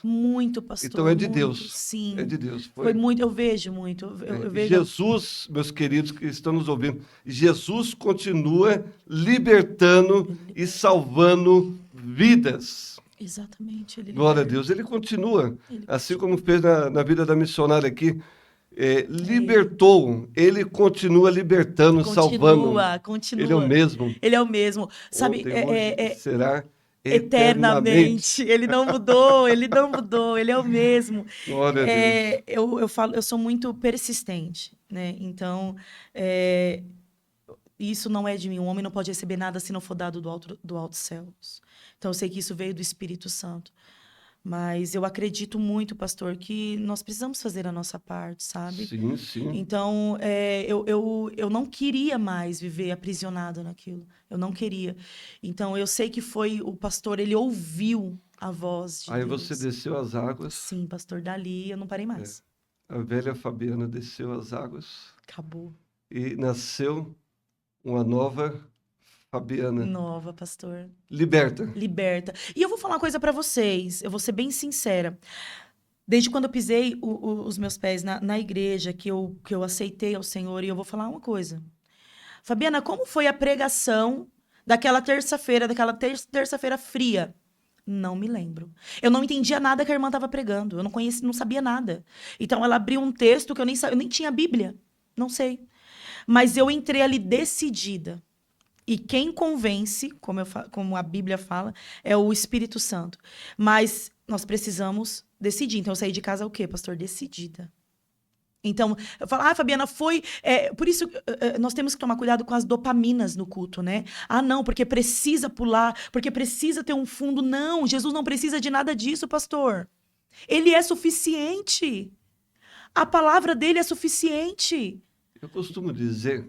Muito, Então pastor, é de muito. Deus. É Sim. de Deus. Foi Foi. muito, eu vejo muito. Eu vejo. Jesus, meus queridos que estão nos ouvindo, Jesus continua libertando Ele e liberta. salvando vidas. Exatamente, ele Glória a liberta. Deus. Ele continua, Ele assim continua. como fez na vida da missionária aqui, É. libertou, ele continua libertando, salvando. Continua, Ele é o continua. mesmo, Ele é o mesmo. Sabe, ontem, hoje e será eternamente. eternamente. Ele não mudou, ele não mudou, ele é o mesmo. Glória a Deus. Eu falo, eu sou muito persistente, né? Então, é, isso não é de mim. Um homem não pode receber nada se não for dado do alto céus. Então, eu sei que isso veio do Espírito Santo. Mas eu acredito muito, pastor, que nós precisamos fazer a nossa parte, sabe? Sim, sim. Então, eu não queria mais viver aprisionado naquilo. Eu não queria. Então, eu sei que foi o pastor, ele ouviu a voz de Aí você Deus. desceu as águas, Sim, pastor, dali eu não parei é, mais. a velha Fabiana desceu as águas Acabou. e nasceu uma nova Fabiana. Nova, pastor. Liberta. Liberta. E eu vou falar uma coisa pra vocês, eu vou ser bem sincera. Desde quando eu pisei os meus pés na igreja, que eu aceitei ao Senhor, e eu vou falar uma coisa. Fabiana, como foi a pregação daquela terça-feira, terça-feira fria? Não me lembro. Eu não entendia nada que a irmã estava pregando. Eu não conhecia, não sabia nada. Então ela abriu um texto que eu nem tinha Bíblia. Não sei. Mas eu entrei ali decidida. E quem convence, como a Bíblia fala, é o Espírito Santo. Mas nós precisamos decidir. Então eu saí de casa o quê, pastor? Decidida. Então, eu falo, Fabiana, foi. Por isso, nós temos que tomar cuidado com as dopaminas no culto, né? Ah, não, porque precisa pular, porque precisa ter um fundo. Não, Jesus não precisa de nada disso, pastor. Ele é suficiente. A palavra dele é suficiente. Eu costumo dizer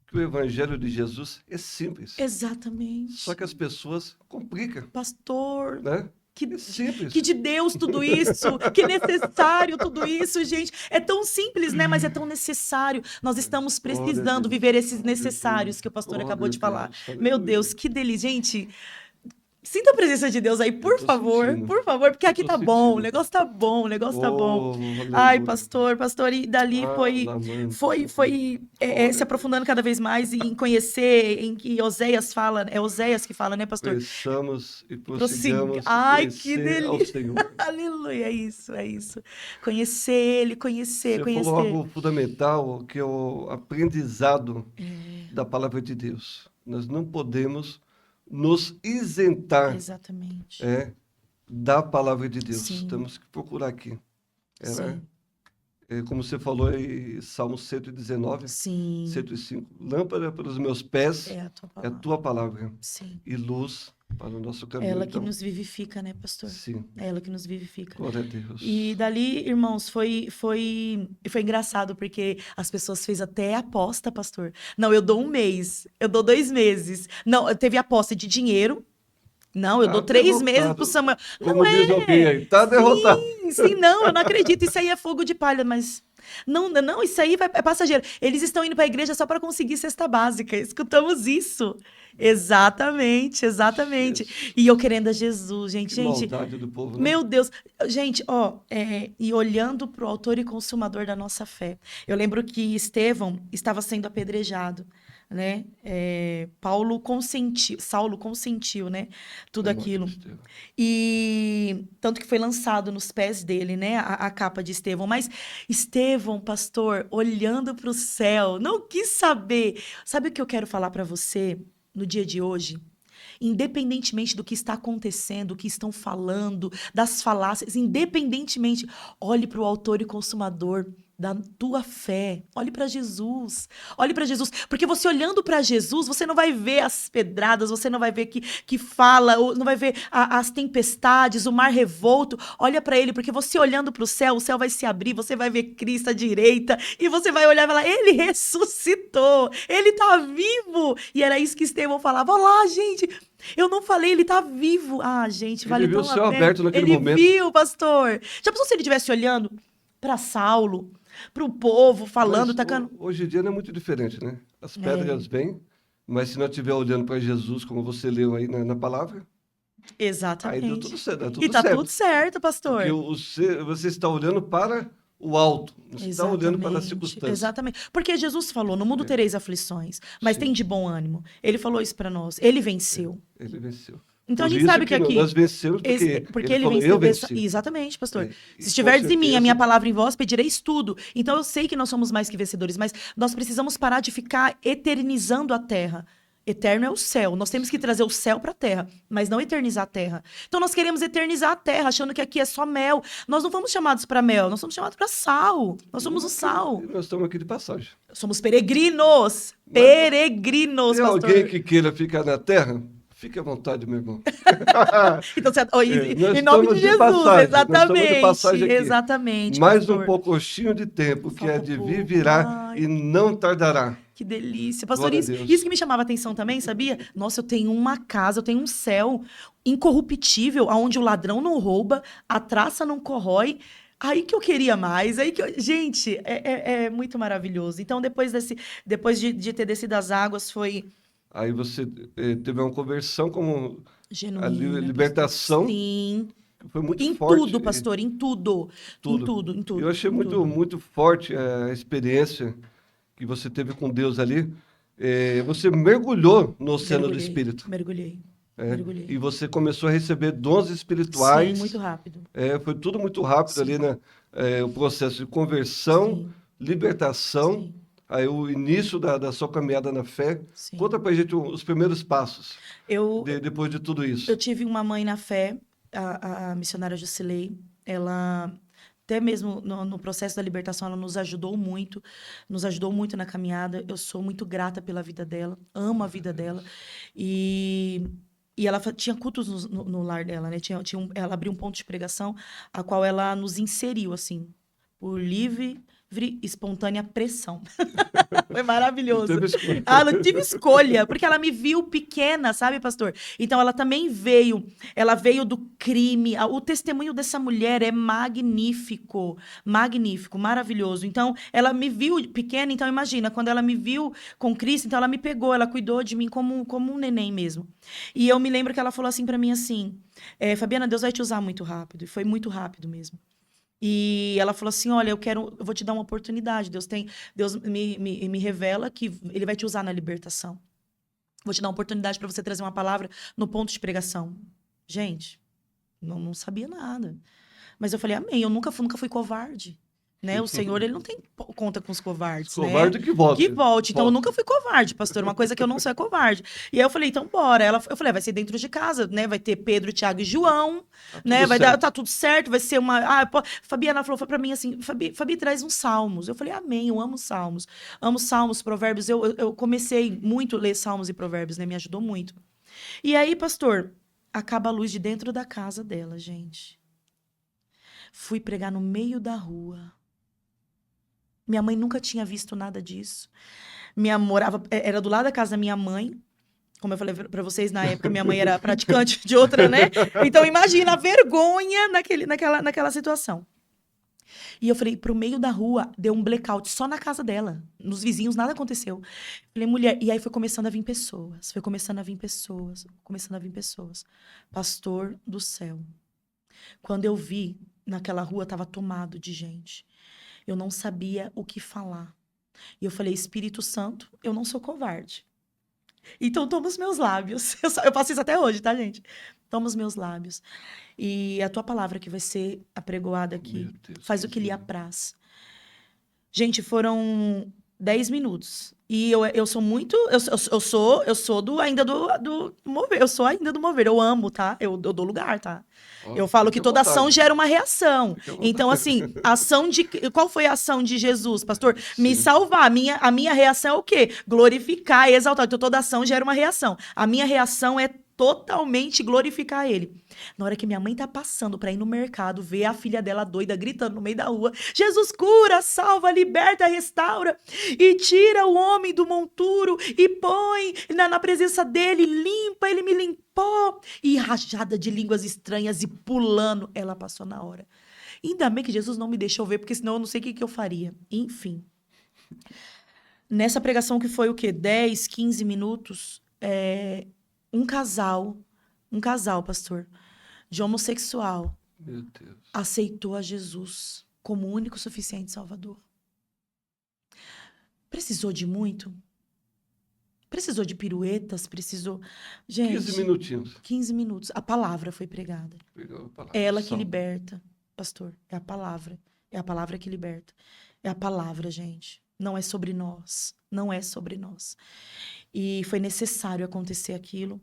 que o Evangelho de Jesus é simples, só Exatamente. que as pessoas complicam, Pastor, né? que, É que simples. de Deus tudo isso, que necessário tudo isso, gente. É tão simples, né? Mas é tão necessário. Nós estamos Glória a precisando Deus, viver esses glória a necessários Deus, que o pastor acabou glória a de falar. Deus, Meu aleluia. Deus, que delícia. Gente, sinta a presença de Deus aí, Eu estou sentindo, por favor, porque eu aqui estou tá bom, o sentindo. negócio tá bom, o negócio tá bom. Oh, Ai, aleluia. pastor, e dali Ah, lamento, se glória a aprofundando Deus. cada vez mais em conhecer, em que Oséias fala, é Oséias que fala, né, pastor? Conheçamos e Prossiga. prossigamos Ai, que conhecer ao delícia. Senhor. Aleluia, é isso, é isso. Conhecer ele, Você falou conhecer. algo fundamental, que é o aprendizado da palavra de Deus. Nós não podemos nos isentar Exatamente. da palavra de Deus. Sim, Temos que procurar aqui. Era, sim, como você falou em Salmo 119, sim. 105. Lâmpada para os meus pés É a tua é a palavra. tua palavra Sim. e luz para o nosso É caminho. ela que Então, nos vivifica, né, pastor? sim, É ela que nos vivifica. glória a E Deus. dali, irmãos, foi engraçado, porque as pessoas fez até aposta, pastor. Não, eu dou um mês, eu dou 2 meses. Não, teve aposta de dinheiro. Não, eu Tá dou 3 meses pro derrotado. Samuel. Não Como diz alguém é! aí, tá derrotado. Sim, não, eu não acredito. Isso aí é fogo de palha, mas. Não, não, isso aí é passageiro. Eles estão indo para a igreja só para conseguir cesta básica. Escutamos isso. Exatamente, exatamente. E Jesus, eu querendo a Jesus, gente. que Gente, maldade do povo, né? meu Deus, gente, ó, e olhando para o autor e consumador da nossa fé. Eu lembro que Estevão estava sendo apedrejado, né? Saulo consentiu, né? Tudo Foi morto aquilo. Estevão. E tanto que foi lançado nos pés dele, né? A capa de Estevão. Mas Estevão, pastor, olhando para o céu, não quis saber. Sabe o que eu quero falar para você no dia de hoje? Independentemente do que está acontecendo, do que estão falando, das falácias, independentemente, olhe para o autor e consumador da tua fé. Olhe para Jesus. Olhe para Jesus. Porque você olhando para Jesus, você não vai ver as pedradas, você não vai ver que fala, não vai ver as tempestades, o mar revolto. Olha para ele, porque você olhando para o céu vai se abrir, você vai ver Cristo à direita, e você vai olhar e falar: Ele ressuscitou, ele está vivo. E era isso que Estevão falava: Olha lá, gente, eu não falei, ele tá vivo. Ah, gente, Ele vale viu o tão a céu pena. aberto naquele Ele momento. viu, pastor. Já pensou se ele estivesse olhando para Saulo, para o povo, falando, Mas tacando. hoje em dia não é muito diferente, né? As É, pedras vêm, mas se não estiver olhando para Jesus, como você leu aí na palavra, Aí deu tudo Exatamente. certo, deu E tudo tá certo. tudo certo, pastor. Porque você está olhando para o alto, não está olhando para a Exatamente, circunstância. exatamente. Porque Jesus falou: no mundo É, tereis aflições, mas tem sim, de bom ânimo. Ele falou isso para nós. Ele venceu. ele venceu. Então a Por gente isso sabe que que aqui, nós vencemos, porque porque ele ele falou, eu venceu. venci. Exatamente, pastor. É, Se e com estiverdes em mim, a minha certeza, palavra em vós, pedireis tudo. Então eu sei que nós somos mais que vencedores, mas nós precisamos parar de ficar eternizando a terra. Eterno é o céu. Nós temos que trazer o céu para a terra, mas não eternizar a terra. Então nós queremos eternizar a terra, achando que aqui é só mel. Nós não fomos chamados para mel, nós somos chamados para sal. Nós somos o sal. nós estamos aqui de passagem. Somos peregrinos. Mas Peregrinos, tem alguém pastor. que queira ficar na terra? Fique à vontade, meu irmão. Então, Nós em nome de estamos de Jesus, passagem, nós estamos de exatamente, passagem aqui. exatamente, Mais um pastor. pouquinho de tempo, que é Falta de vir, pouco. virá Ai, e não tardará. que delícia. Pastor, Glória a isso Deus. que me chamava a atenção também, sabia? Nossa, eu tenho uma casa, eu tenho um céu incorruptível, onde o ladrão não rouba, a traça não corrói. Aí que eu queria mais, Gente, é muito maravilhoso. Então, depois de ter descido as águas, foi Aí você teve uma conversão como a genuína, pastor. libertação, Sim. que foi muito Em forte, tudo, pastor, em tudo. Em tudo. tudo, em Eu tudo, achei em muito, tudo. muito forte a experiência que você teve com Deus ali. Você mergulhou no oceano do Mergulhei, Espírito. mergulhei, E mergulhei. você começou a receber dons Sim, muito espirituais. rápido. Foi tudo muito rápido ali, Sim, né? O processo de conversão, sim, libertação, sim, aí o início da sua caminhada na fé. sim. Conta pra gente os primeiros passos Eu, depois de tudo eu isso. tive uma mãe na fé, a missionária Jusilei. Ela, até mesmo no processo da libertação, ela nos ajudou muito na caminhada. Eu sou muito grata pela vida dela, amo a Glória a vida dela. Deus. E, e ela tinha cultos no lar dela, né? Ela abriu um ponto de pregação, a qual ela nos inseriu, assim, por livre, espontânea pressão. Foi Não maravilhoso. teve escolha. Ela não tive escolha, porque ela me viu pequena, sabe, pastor? Então ela também ela veio do crime. O testemunho dessa mulher é magnífico, magnífico, maravilhoso. Então ela me viu pequena, então imagina, quando ela me viu com Cristo, então ela me pegou, ela cuidou de mim como um neném mesmo. E eu me lembro que ela falou assim pra mim assim, Fabiana, Deus vai te usar muito rápido. E foi muito rápido mesmo. E ela falou assim: Olha, eu vou te dar uma oportunidade. Deus me revela que Ele vai te usar na libertação. Vou te dar uma oportunidade para você trazer uma palavra no ponto de pregação. Gente, não sabia nada. Mas eu falei: Amém. Eu nunca fui covarde. Né? O Senhor, ele não tem conta com os covardes, né? Covarde que Que volte. volte. Então, eu Volte. nunca fui covarde, pastor. Uma coisa que eu não sou é covarde. E aí eu falei, então bora. Eu falei, vai ser dentro de casa, né? Vai ter Pedro, Tiago e João, Tá né? tudo certo. Tá tudo certo, vai ser uma. Fabiana falou pra mim assim: Fabi, traz uns salmos. Eu falei, amém, eu amo salmos. Amo salmos, provérbios. Eu comecei muito a ler salmos e provérbios, né? Me ajudou muito. E aí, pastor, acaba a luz de dentro da casa dela, gente. Fui pregar no meio da rua. Minha mãe nunca tinha visto nada disso. Era do lado da casa da minha mãe. Como eu falei pra vocês, na época, minha mãe era praticante de outra, né? Então, imagina a vergonha naquela situação. E eu falei, pro meio da rua, deu um blackout só na casa dela. Nos vizinhos, nada aconteceu. Falei, mulher. E aí foi começando a vir pessoas. Foi começando a vir pessoas. Começando a vir pessoas. Pastor do céu. Quando eu vi, naquela rua tava tomado de gente. Eu não sabia o que falar. E eu falei, Espírito Santo, eu não sou covarde. Então toma os meus lábios. Eu faço isso até hoje, tá, gente? Toma os meus lábios. E a tua palavra que vai ser apregoada aqui, Meu Deus, faz o que que lhe lindo. apraz. Gente, foram 10 minutos. E eu sou muito. Eu sou ainda do mover. Eu sou ainda do mover. Eu amo, tá? Eu dou lugar, tá? Ó, Eu falo fique que à toda ação vontade. gera uma reação. Fique à Então, vontade. assim, qual foi a ação de Jesus, pastor? Me Sim. salvar. A minha reação é o quê? Glorificar e exaltar. Então, toda ação gera uma reação. A minha reação é totalmente glorificar ele. Na hora que minha mãe tá passando pra ir no mercado, ver a filha dela doida gritando no meio da rua: Jesus cura, salva, liberta, restaura e tira o homem do monturo e põe na presença dele, limpa, ele me limpou. E rajada de línguas estranhas e pulando, ela passou na hora. Ainda bem que Jesus não me deixou ver, porque senão eu não sei o que eu faria. Enfim. Nessa pregação que foi o quê? 10, 15 minutos, um casal Um casal, pastor, de homossexual, Meu Deus. aceitou a Jesus como o único suficiente Salvador. Precisou de muito? Precisou de piruetas? Precisou... 15 Gente, minutinhos. 15 minutos. A palavra foi pregada. Pegou a palavra. É ela que Salva. liberta, pastor. É a palavra. É a palavra que liberta. É a palavra, gente. Não é sobre nós. Não é sobre nós. E foi necessário acontecer aquilo.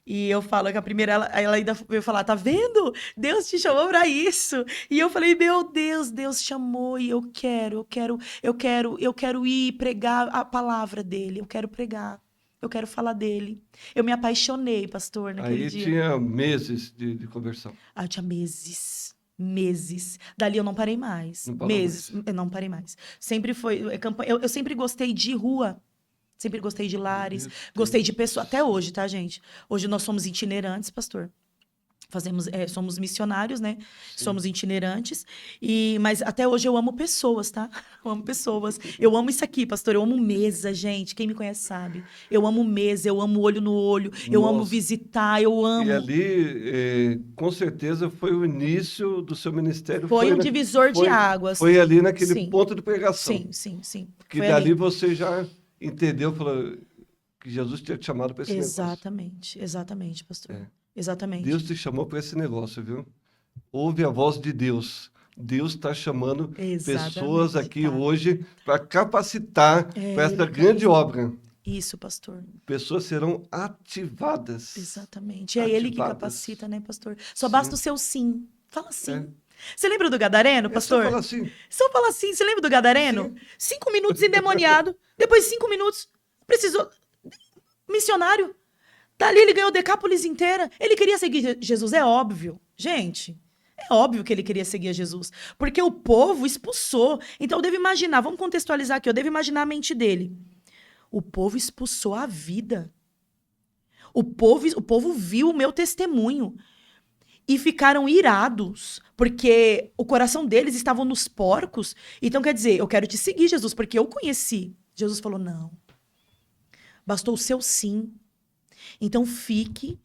E eu falo que a primeira, ela ainda veio falar, tá vendo? Deus te chamou pra isso. E eu falei, meu Deus, Deus chamou e eu quero ir pregar a palavra dele. Eu quero pregar. Eu quero falar dele. Eu me apaixonei, pastor, naquele Aí dia. tinha meses de conversão. Ah, eu tinha meses. Meses. Dali eu não parei mais. Não parou Meses. Eu não parei mais. Sempre foi. Eu sempre gostei de rua. Sempre gostei de lares. Meu Gostei Deus. de pessoas. Até hoje, tá, gente? Hoje nós somos itinerantes, pastor. Somos missionários, né? Sim. Somos itinerantes. Mas até hoje eu amo pessoas, tá? Eu amo pessoas. Eu amo isso aqui, pastor. Eu amo mesa, gente. Quem me conhece sabe. Eu amo mesa, eu amo olho no olho. Eu amo Nossa. visitar, eu amo. E ali, com certeza, foi o início do seu ministério. Foi um divisor de águas. Foi ali naquele Sim. ponto de pregação. Sim. Que Foi dali ali. você já entendeu, falou que Jesus tinha te chamado para esse negócio. Exatamente, pastor. É. Exatamente. Deus te chamou para esse negócio, viu? Ouve a voz de Deus. Deus está chamando pessoas aqui tá. hoje para capacitar para essa Ele grande obra. Isso, pastor. Pessoas serão ativadas. Exatamente. É ele que Ativadas. capacita, né, pastor? Só Sim. basta o seu sim. Fala sim. É. Você lembra do Gadareno, É só pastor? falar assim. Só fala assim. Você lembra do Gadareno? 5 minutos endemoniado. Depois de 5 minutos, precisou... Missionário. Dali ele ganhou Decápolis inteira. Ele queria seguir Jesus, é óbvio. Gente, é óbvio que ele queria seguir a Jesus. Porque o povo expulsou. Então eu devo imaginar, vamos contextualizar aqui, eu devo imaginar a mente dele. O povo expulsou a vida. O povo viu o meu testemunho. E ficaram irados, porque o coração deles estava nos porcos. Então quer dizer, eu quero te seguir, Jesus, porque eu conheci. Jesus falou, não. Bastou o seu sim. Então fique,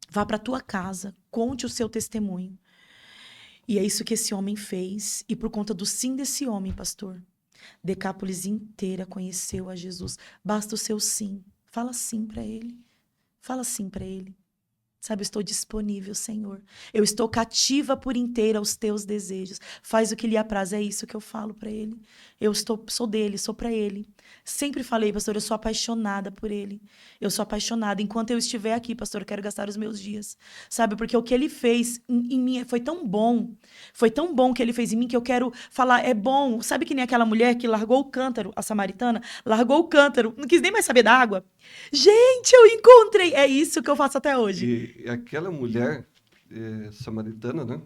vá para a tua casa, conte o seu testemunho. E é isso que esse homem fez. E por conta do sim desse homem, pastor, Decápolis inteira conheceu a Jesus. Basta o seu sim. Fala sim para ele. Fala sim para ele. Sabe, eu estou disponível, Senhor. Eu estou cativa por inteira aos teus desejos. Faz o que lhe apraz. É isso que eu falo para ele. Sou dele, sou para ele. Sempre falei, pastor, eu sou apaixonada por ele. Eu sou apaixonada. Enquanto eu estiver aqui, pastor, eu quero gastar os meus dias. Sabe, porque o que ele fez em mim foi tão bom. Foi tão bom que ele fez em mim que eu quero falar, é bom. Sabe que nem aquela mulher que largou o cântaro, a samaritana? Largou o cântaro, não quis nem mais saber da água. Gente, eu encontrei. É isso que eu faço até hoje. E aquela mulher samaritana, né?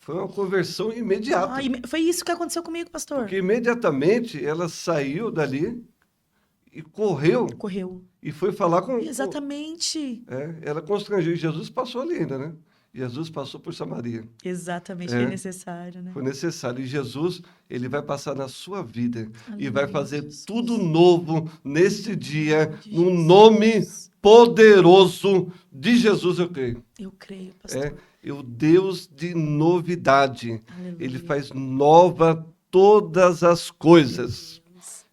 Foi uma conversão imediata. Foi isso que aconteceu comigo, pastor. Porque imediatamente ela saiu dali e correu. E foi falar com... Exatamente. Ela constrangeu. E Jesus passou ali ainda, né? Jesus passou por Samaria. Exatamente, foi necessário, né? Foi necessário. E Jesus, ele vai passar na sua vida. Aleluia, e vai fazer Jesus. tudo novo neste dia, no nome poderoso de Jesus, eu creio. Eu creio, pastor. O Deus de novidade. Aleluia. Ele faz nova todas as coisas.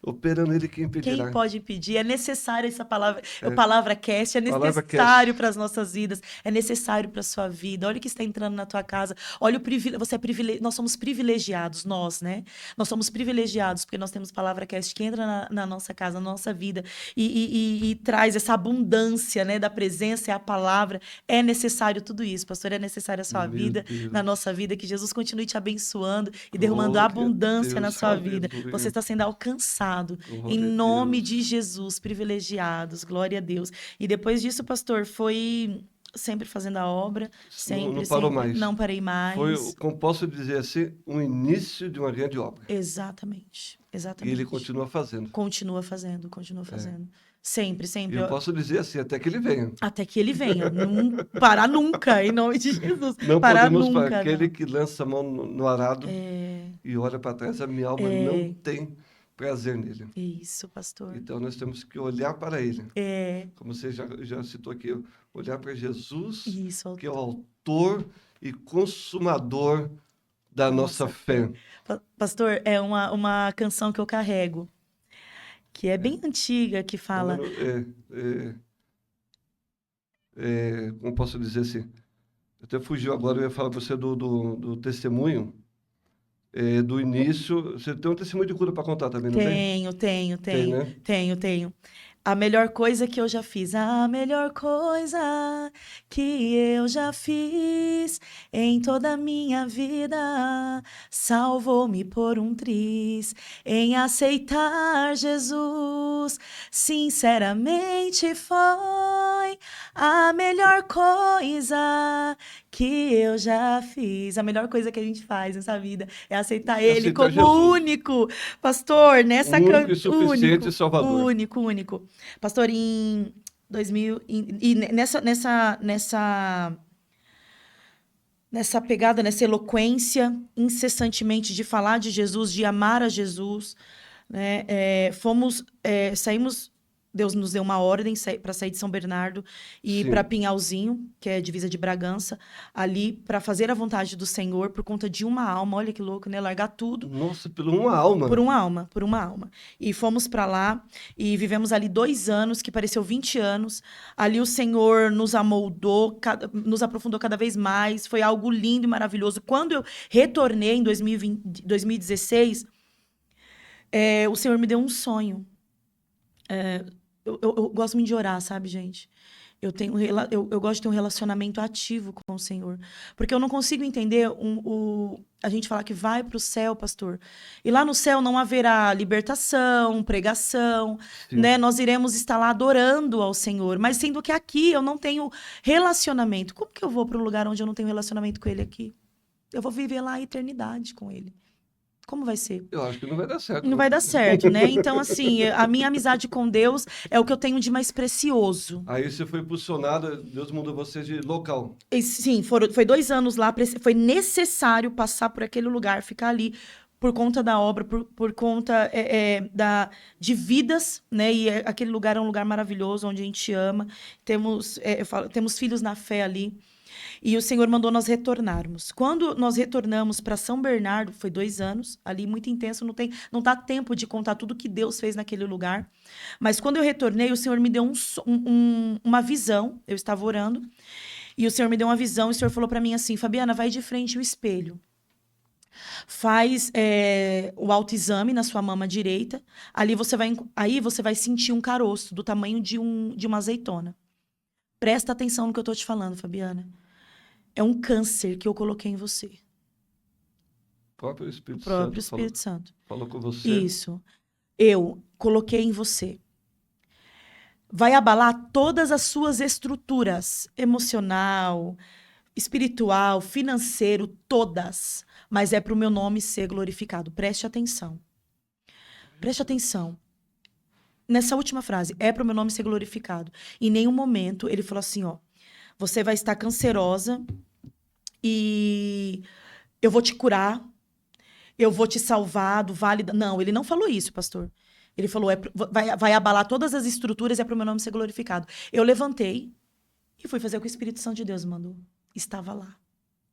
Operando ele, quem impedirá? Quem pode impedir? É necessário essa palavra. O PalavraCast é necessário PalavraCast. para as nossas vidas. É necessário para a sua vida. Olha o que está entrando na tua casa. Olha o privilégio. Você é nós somos privilegiados, nós, né? Nós somos privilegiados porque nós temos PalavraCast que entra na nossa casa, na nossa vida e traz essa abundância, né, da presença e a palavra. É necessário tudo isso, pastor. É necessário a sua vida, na nossa vida. Que Jesus continue te abençoando e derramando abundância na sua vida. Você está sendo alcançado. Em nome de Jesus, privilegiados, glória a Deus. E depois disso, pastor, foi sempre fazendo a obra, sempre. Não parou mais. Não parei mais. Foi, como posso dizer assim, o início de uma grande obra. Exatamente. E ele continua fazendo. Continua fazendo. Sempre. Eu posso dizer assim, até que ele venha. Até que ele venha. Não parar nunca, em nome de Jesus. Não parar podemos nunca. Aquele não. que lança a mão no arado e olha para trás, a minha alma não tem prazer nele. Isso, pastor. Então, nós temos que olhar para ele. É, Como você já citou aqui, olhar para Jesus, isso. que é o autor e consumador da nossa Nossa fé. fé. Pastor, é uma canção que eu carrego, que é bem antiga, que fala... Como posso dizer assim? Até fugiu agora, eu ia falar para você do testemunho, do início. Você tem um testemunho de cura para contar também, não tem? Tem, né? Tenho. A melhor coisa que eu já fiz, a melhor coisa que eu já fiz em toda a minha vida, salvou-me por um triz em aceitar Jesus. Sinceramente foi a melhor coisa que eu já fiz. A melhor coisa que a gente faz nessa vida é aceitar É Ele aceitar como Jesus, único. Pastor, o único e suficiente Salvador. único. Pastor, em 2000 nessa pegada, nessa eloquência incessantemente de falar de Jesus, de amar a Jesus, né? Saímos. Deus nos deu uma ordem para sair de São Bernardo e ir para Sim. Pinhalzinho, que é divisa de Bragança, ali para fazer a vontade do Senhor por conta de uma alma. Olha que louco, né? Largar tudo. Nossa, por uma alma. Por uma alma. E fomos para lá e vivemos ali 2 anos, que pareceu 20 anos. Ali o Senhor nos amoldou, nos aprofundou cada vez mais. Foi algo lindo e maravilhoso. Quando eu retornei em 2016, o Senhor me deu um sonho. Eu gosto muito de orar, sabe, gente? Eu gosto de ter um relacionamento ativo com o Senhor. Porque eu não consigo entender a gente falar que vai para o céu, pastor. E lá no céu não haverá libertação, pregação, Sim. né? Nós iremos estar lá adorando ao Senhor. Mas sendo que aqui eu não tenho relacionamento. Como que eu vou para um lugar onde eu não tenho relacionamento com Ele aqui? Eu vou viver lá a eternidade com Ele. Como vai ser? Eu acho que não vai dar certo. Não vai dar certo, né? Então, assim, a minha amizade com Deus é o que eu tenho de mais precioso. Aí você foi impulsionado, Deus mandou você de local. E, sim, foi 2 anos lá, foi necessário passar por aquele lugar, ficar ali por conta da obra, por conta de vidas, né? E aquele lugar é um lugar maravilhoso, onde a gente ama. Temos filhos na fé ali. E o Senhor mandou nós retornarmos. Quando nós retornamos para São Bernardo, foi 2 anos, ali muito intenso, não dá tempo de contar tudo que Deus fez naquele lugar. Mas quando eu retornei, o Senhor me deu uma visão, eu estava orando, e o Senhor me deu uma visão, e o Senhor falou para mim assim, Fabiana, vai de frente ao espelho. Faz o autoexame na sua mama direita, aí você vai sentir um caroço do tamanho de uma azeitona. Presta atenção no que eu estou te falando, Fabiana. É um câncer que eu coloquei em você. O próprio Espírito Santo falou com você. Isso. Eu coloquei em você. Vai abalar todas as suas estruturas, emocional, espiritual, financeiro, todas. Mas é para o meu nome ser glorificado. Preste atenção. Preste atenção. Nessa última frase, é para o meu nome ser glorificado. Em nenhum momento ele falou assim, ó, você vai estar cancerosa e eu vou te curar, eu vou te salvar do vale da... Não, ele não falou isso, pastor. Ele falou, vai abalar todas as estruturas e é para o meu nome ser glorificado. Eu levantei e fui fazer o que o Espírito Santo de Deus mandou. Estava lá,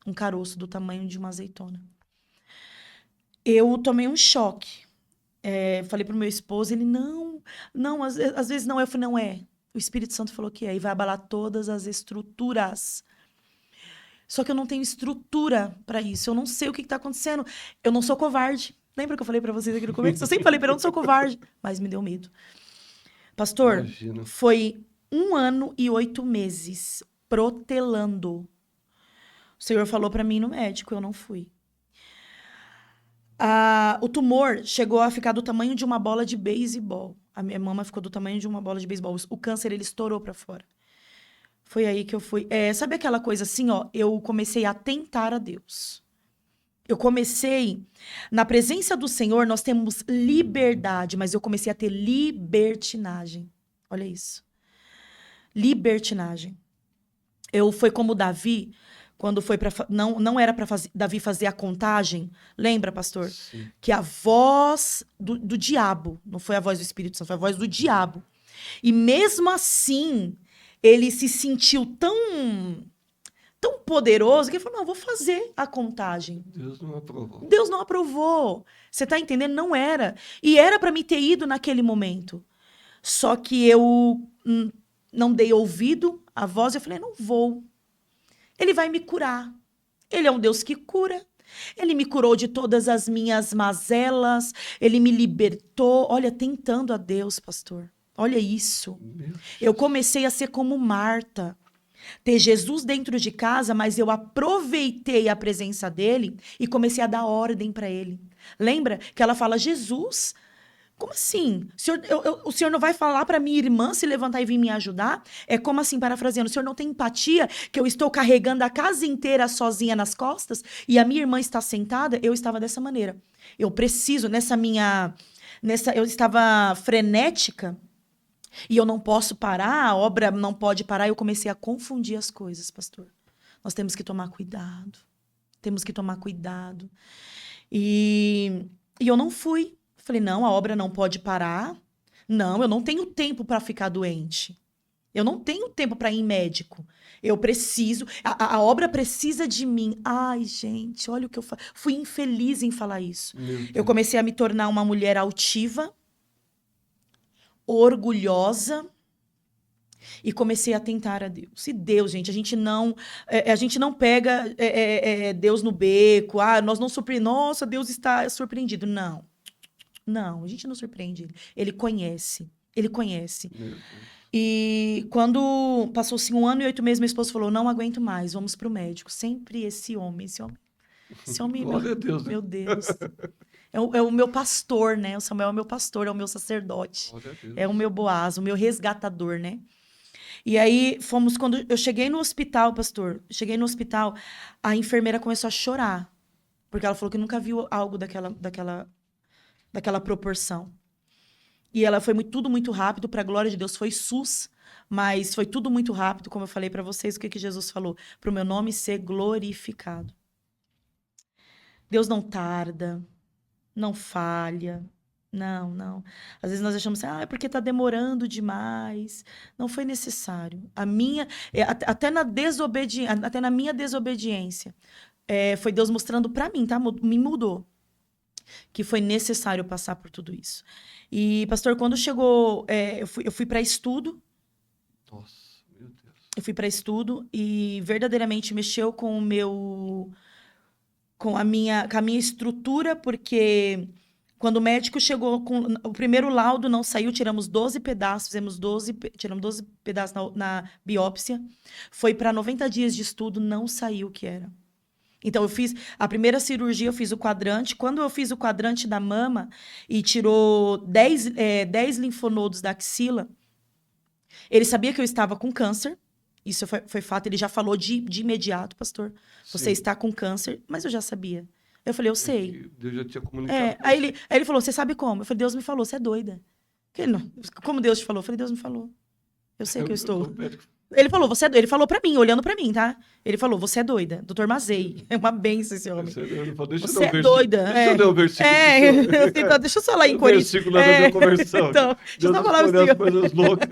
um caroço do tamanho de uma azeitona. Eu tomei um choque. Falei pro meu esposo, ele, não, às vezes não. Eu falei, não é. O Espírito Santo falou que é, e vai abalar todas as estruturas. Só que eu não tenho estrutura para isso. Eu não sei o que está acontecendo. Eu não sou covarde. Lembra que eu falei para vocês aqui no começo? Eu sempre falei para eu não sou covarde, mas me deu medo. Pastor, Imagina. foi 1 ano e 8 meses protelando. O Senhor falou para mim no médico, eu não fui. O tumor chegou a ficar do tamanho de uma bola de beisebol. A minha mama ficou do tamanho de uma bola de beisebol. O câncer, ele estourou para fora. Foi aí que eu fui. Sabe aquela coisa assim, ó? Eu comecei a tentar a Deus. Eu comecei... Na presença do Senhor, nós temos liberdade, mas eu comecei a ter libertinagem. Olha isso. Libertinagem. Foi como Davi... quando foi para não era para Davi fazer a contagem, lembra, pastor? Sim. Que a voz do diabo, não foi a voz do Espírito Santo, foi a voz do diabo. E mesmo assim, ele se sentiu tão poderoso que ele falou, não, vou fazer a contagem. Deus não aprovou. Deus não aprovou. Você tá entendendo? Não era. E era para me ter ido naquele momento. Só que eu não dei ouvido à voz, eu falei, não vou. Ele vai me curar. Ele é um Deus que cura. Ele me curou de todas as minhas mazelas. Ele me libertou. Olha, tentando a Deus, pastor. Olha isso. Eu comecei a ser como Marta. Ter Jesus dentro de casa, mas eu aproveitei a presença dele e comecei a dar ordem para ele. Lembra que ela fala, Jesus... Como assim? O senhor não vai falar para minha irmã se levantar e vir me ajudar? É como assim, parafraseando, o senhor não tem empatia que eu estou carregando a casa inteira sozinha nas costas e a minha irmã está sentada? Eu estava dessa maneira. Eu preciso, eu estava frenética e eu não posso parar, a obra não pode parar. Eu comecei a confundir as coisas, pastor. Nós temos que tomar cuidado. Temos que tomar cuidado. E eu não fui. Falei, não, a obra não pode parar. Não, eu não tenho tempo para ficar doente. Eu não tenho tempo para ir em médico. Eu preciso, a obra precisa de mim. Ai, gente, olha o que eu fui infeliz em falar isso. Eu comecei a me tornar uma mulher altiva, orgulhosa, e comecei a tentar a Deus. E Deus, gente, a gente não pega Deus no beco. Nós não surpreendemos. Nossa, Deus está surpreendido. Não. Não, a gente não surpreende ele. Ele conhece. Ele conhece. E quando passou-se 1 ano e 8 meses, meu esposo falou, não aguento mais, vamos para o médico. Sempre esse homem. Glória a Deus. Meu Deus. É o meu pastor, né? O Samuel é o meu pastor, é o meu sacerdote. É o meu Boaz, o meu resgatador, né? E aí, quando eu cheguei no hospital, pastor, a enfermeira começou a chorar. Porque ela falou que nunca viu algo daquela proporção. E ela foi tudo muito rápido, para a glória de Deus, foi SUS, mas foi tudo muito rápido, como eu falei para vocês, o que Jesus falou? Para o meu nome ser glorificado. Deus não tarda, não falha, não. Às vezes nós achamos assim, é porque está demorando demais. Não foi necessário. Até na minha desobediência, foi Deus mostrando para mim, tá? Me mudou. Que foi necessário passar por tudo isso. E, pastor, quando chegou, eu fui para estudo. Nossa, meu Deus. Eu fui para estudo e verdadeiramente mexeu com a minha estrutura, porque quando o médico chegou com o primeiro laudo, não saiu, tiramos 12 pedaços, tiramos 12 pedaços na biópsia. Foi para 90 dias de estudo, não saiu o que era. Então, eu fiz a primeira cirurgia, eu fiz o quadrante. Quando eu fiz o quadrante da mama e tirou 10 linfonodos da axila, ele sabia que eu estava com câncer. Isso foi fato, ele já falou de imediato, pastor. Sim. Você está com câncer, mas eu já sabia. Eu falei, eu sei. Deus já tinha comunicado. Aí ele falou, você sabe como? Eu falei, Deus me falou, você é doida. Como Deus te falou? Eu falei, Deus me falou. Eu sei que eu estou... Ele falou, você é doida. Ele falou pra mim, olhando pra mim, tá? Ele falou, você é doida. Doutor Mazei. É uma benção esse homem. Você é doida. Deixa eu ler o versículo. Deixa eu só lá em Coríntios. Versículo nada a ver com conversão. Então, deixa eu só falar assim. Coisas loucas.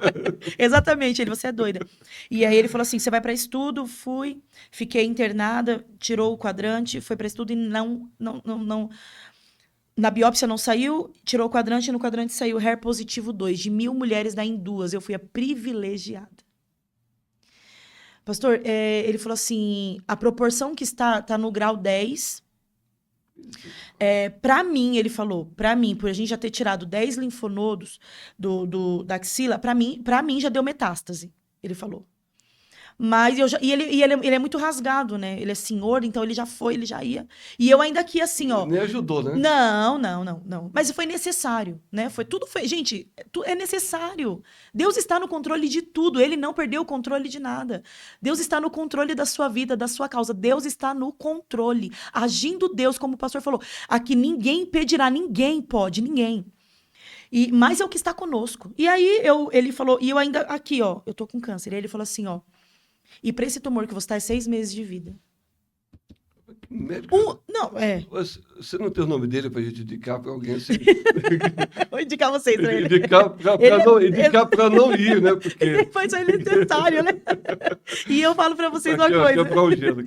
Exatamente, você é doida. E aí ele falou assim, você vai pra estudo, fui, fiquei internada, tirou o quadrante, foi pra estudo e não... Na biópsia não saiu, tirou o quadrante e no quadrante saiu HER positivo 2. De 1.000 mulheres, dá em 2. Eu fui a privilegiada. Pastor, ele falou assim, a proporção que está no grau 10, para mim, ele falou, para mim, por a gente já ter tirado 10 linfonodos da axila, para mim já deu metástase, ele falou. Mas ele é muito rasgado, né? Ele é senhor, então ele já ia. E eu ainda aqui assim, ó. Nem ajudou, né? Não. Mas foi necessário, né? Gente, é necessário. Deus está no controle de tudo. Ele não perdeu o controle de nada. Deus está no controle da sua vida, da sua causa. Deus está no controle. Agindo Deus, como o pastor falou. Aqui ninguém impedirá, ninguém pode, ninguém. Mas é o que está conosco. E aí ele falou, e eu ainda aqui, ó, eu tô com câncer. E ele falou assim, ó. E para esse tumor que você está, é 6 meses de vida. Médico, Não, você não tem o nome dele para a gente indicar para alguém assim? Vou indicar vocês pra ele. Indicar para não ir, né? Porque... Depois é necessário, né? E eu falo para vocês uma coisa. Quebrar o gelo.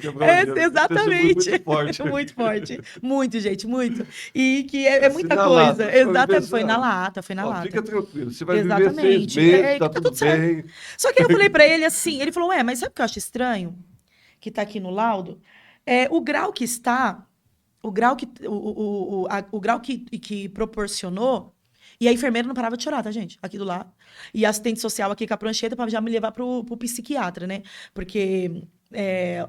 Exatamente. Muito forte. Muito forte. Muito, gente, muito. E que é muita na coisa. lata, Exatamente. Foi na lata. Fica tranquilo. Você vai Exatamente. viver 6 meses, tá tá tudo certo. bem. Só que eu falei para ele assim, ele falou, mas sabe o que eu acho estranho? Que tá aqui no laudo? O grau que está, o grau que proporcionou, e a enfermeira não parava de chorar, tá, gente? Aqui do lado. E a assistente social aqui com a prancheta para já me levar pro psiquiatra, né? Porque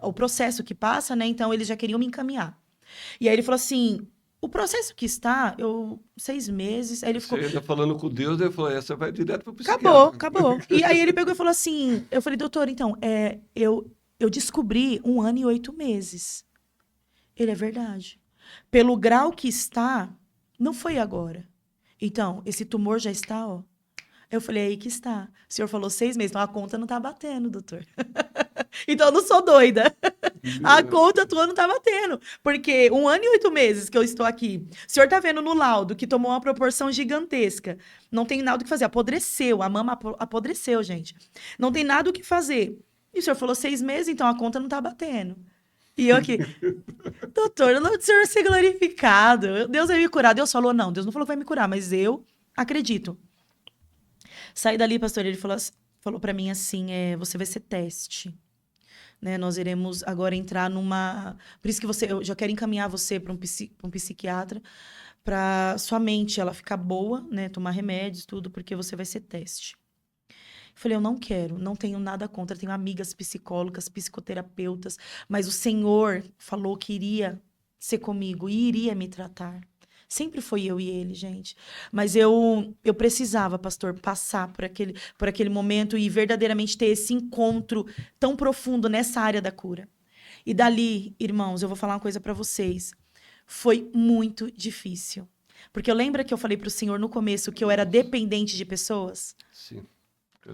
o processo que passa, né? Então, eles já queriam me encaminhar. E aí ele falou assim, o processo que está, 6 meses, aí ele ficou... Você ainda falando com Deus, ele falou, essa vai direto pro psiquiatra. Acabou. E aí ele pegou e falou assim, eu falei, doutor, então, eu descobri 1 ano e 8 meses. Ele, é verdade. Pelo grau que está, não foi agora. Então, esse tumor já está, ó. Eu falei, aí que está. O senhor falou 6 meses, então a conta não tá batendo, doutor. Então, eu não sou doida. A conta tua não tá batendo. Porque 1 ano e 8 meses que eu estou aqui. O senhor tá vendo no laudo que tomou uma proporção gigantesca. Não tem nada o que fazer. Apodreceu. A mama apodreceu, gente. Não tem nada o que fazer. E o senhor falou 6 meses, então a conta não tá batendo. E eu aqui, doutor, o nome do senhor ser glorificado. Deus vai me curar. Deus falou, não. Deus não falou que vai me curar, mas eu acredito. Saí dali, pastor, ele falou para mim assim, você vai ser teste. Né? Nós iremos agora entrar numa... Por isso que eu já quero encaminhar você para um psiquiatra, para sua mente ela ficar boa, né? Tomar remédios, tudo, porque você vai ser teste. Eu falei, eu não quero, não tenho nada contra, tenho amigas psicólogas, psicoterapeutas, mas o Senhor falou que iria ser comigo e iria me tratar. Sempre foi eu e ele, gente. Mas eu precisava, pastor, passar por aquele momento e verdadeiramente ter esse encontro tão profundo nessa área da cura. E dali, irmãos, eu vou falar uma coisa para vocês. Foi muito difícil. Porque eu lembro que eu falei para o Senhor no começo que eu era dependente de pessoas? Sim,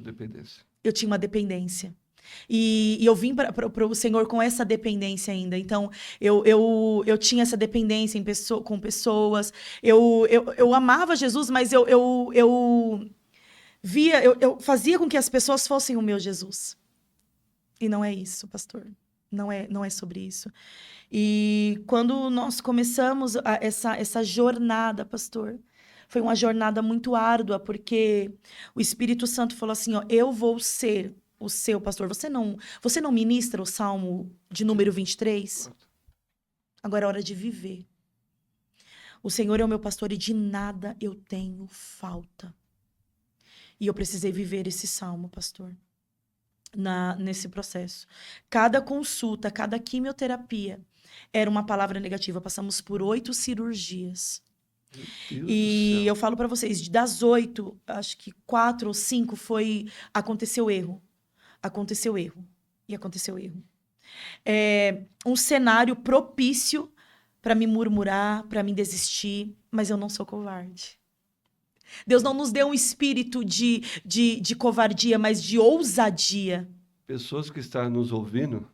dependência. Eu tinha uma dependência. E eu vim para o Senhor com essa dependência ainda. Então, eu tinha essa dependência com pessoas. Eu amava Jesus, mas eu fazia com que as pessoas fossem o meu Jesus. E não é isso, pastor. Não é sobre isso. E quando nós começamos essa jornada, pastor, foi uma jornada muito árdua, porque o Espírito Santo falou assim, ó, eu vou ser o seu pastor. Você não ministra o Salmo de número 23? Agora é hora de viver. O Senhor é o meu pastor e de nada eu tenho falta. E eu precisei viver esse Salmo, pastor, nesse processo. Cada consulta, cada quimioterapia era uma palavra negativa. Passamos por 8 cirurgias. E eu falo para vocês, das 8, acho que 4 ou 5 aconteceu erro. Aconteceu erro. Um cenário propício para me murmurar, para me desistir, mas eu não sou covarde. Deus não nos deu um espírito de covardia, mas de ousadia. Pessoas que estão nos ouvindo,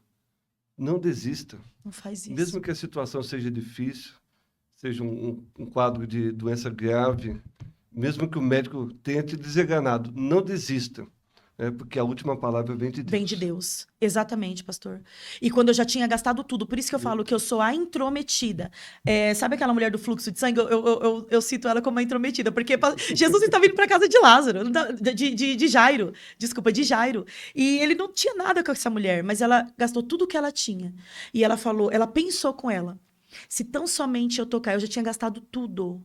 não desistam. Não faz isso. Mesmo que a situação seja difícil, seja um quadro de doença grave, mesmo que o médico tenha te desenganado, não desista. Porque a última palavra vem de Deus. Vem de Deus, exatamente, pastor. E quando eu já tinha gastado tudo, por isso que eu falo que eu sou a intrometida. Sabe aquela mulher do fluxo de sangue? Eu cito ela como a intrometida, porque Jesus está vindo para casa de Lázaro, de Jairo, desculpa, de Jairo. E ele não tinha nada com essa mulher, mas ela gastou tudo o que ela tinha. E ela falou, ela pensou com ela, se tão somente eu tocar, eu já tinha gastado tudo.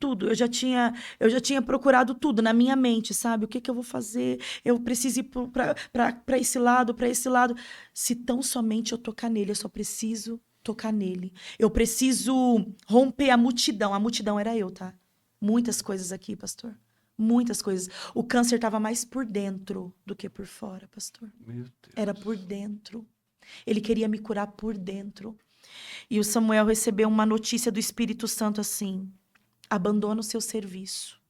Tudo, eu já tinha procurado tudo na minha mente, sabe? O que eu vou fazer? Eu preciso ir para esse lado, para esse lado. Se tão somente eu tocar nele, eu só preciso tocar nele. Eu preciso romper a multidão. A multidão era eu, tá? Muitas coisas aqui, pastor. Muitas coisas. O câncer estava mais por dentro do que por fora, pastor. Meu Deus. Era por dentro. Ele queria me curar por dentro. E o Samuel recebeu uma notícia do Espírito Santo assim: abandona o seu serviço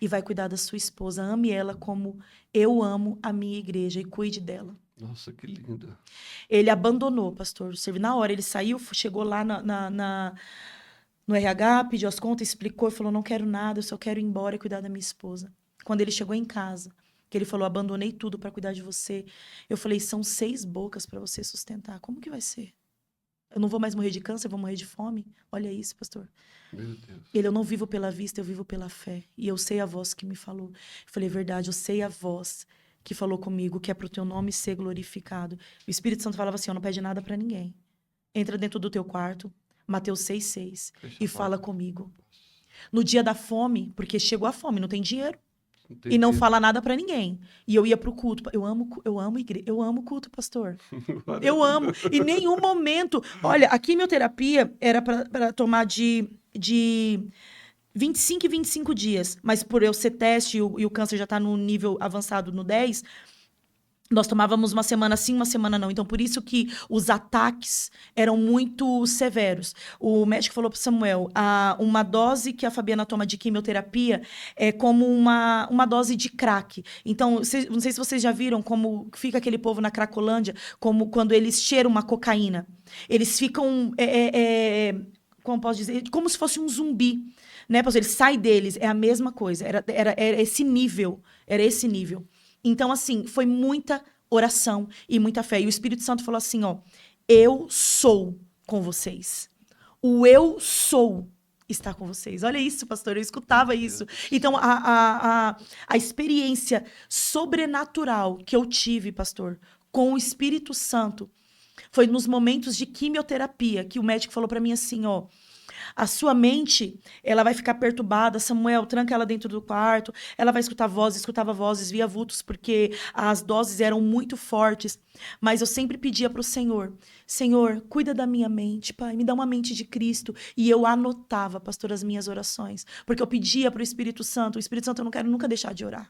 e vai cuidar da sua esposa. Ame ela como eu amo a minha igreja e cuide dela. Nossa, que lindo. Ele abandonou, pastor. Na hora, ele saiu, chegou lá no RH, pediu as contas, explicou e falou: não quero nada, eu só quero ir embora e cuidar da minha esposa. Quando ele chegou em casa, que ele falou: abandonei tudo para cuidar de você. Eu falei: são 6 bocas para você sustentar. Como que vai ser? Eu não vou mais morrer de câncer, eu vou morrer de fome? Olha isso, pastor. Meu Deus. Ele: eu não vivo pela vista, eu vivo pela fé. E eu sei a voz que me falou. Eu falei: verdade, eu sei a voz que falou comigo, que é para o teu nome ser glorificado. O Espírito Santo falava assim: ó, não pede nada para ninguém. Entra dentro do teu quarto, Mateus 6,6, e fala comigo. No dia da fome, porque chegou a fome, não tem dinheiro. E não fala nada para ninguém. E eu ia pro culto. Eu amo igreja, eu amo culto, pastor. Eu amo. Em nenhum momento. Olha, a quimioterapia era para tomar de 25 e 25 dias. Mas por eu ser teste e o câncer já tá no nível avançado no 10, nós tomávamos uma semana sim, uma semana não. Então, por isso que os ataques eram muito severos. O médico falou para Samuel, uma dose que a Fabiana toma de quimioterapia é como uma dose de crack. Então, não sei se vocês já viram como fica aquele povo na Cracolândia, como quando eles cheiram uma cocaína. Eles ficam, como posso dizer, como se fosse um zumbi. Né? Ele sai deles, é a mesma coisa. Era esse nível. Era esse nível. Então, assim, foi muita oração e muita fé. E o Espírito Santo falou assim, ó, eu sou com vocês. O eu sou está com vocês. Olha isso, pastor, eu escutava isso. Então, a experiência sobrenatural que eu tive, pastor, com o Espírito Santo, foi nos momentos de quimioterapia, que o médico falou para mim assim, ó, a sua mente, ela vai ficar perturbada. Samuel, tranca ela dentro do quarto. Ela vai escutava vozes, via vultos, porque as doses eram muito fortes. Mas eu sempre pedia para o Senhor, Senhor, cuida da minha mente, Pai, me dá uma mente de Cristo. E eu anotava, pastor, as minhas orações. Porque eu pedia para o Espírito Santo. O Espírito Santo eu não quero nunca deixar de orar.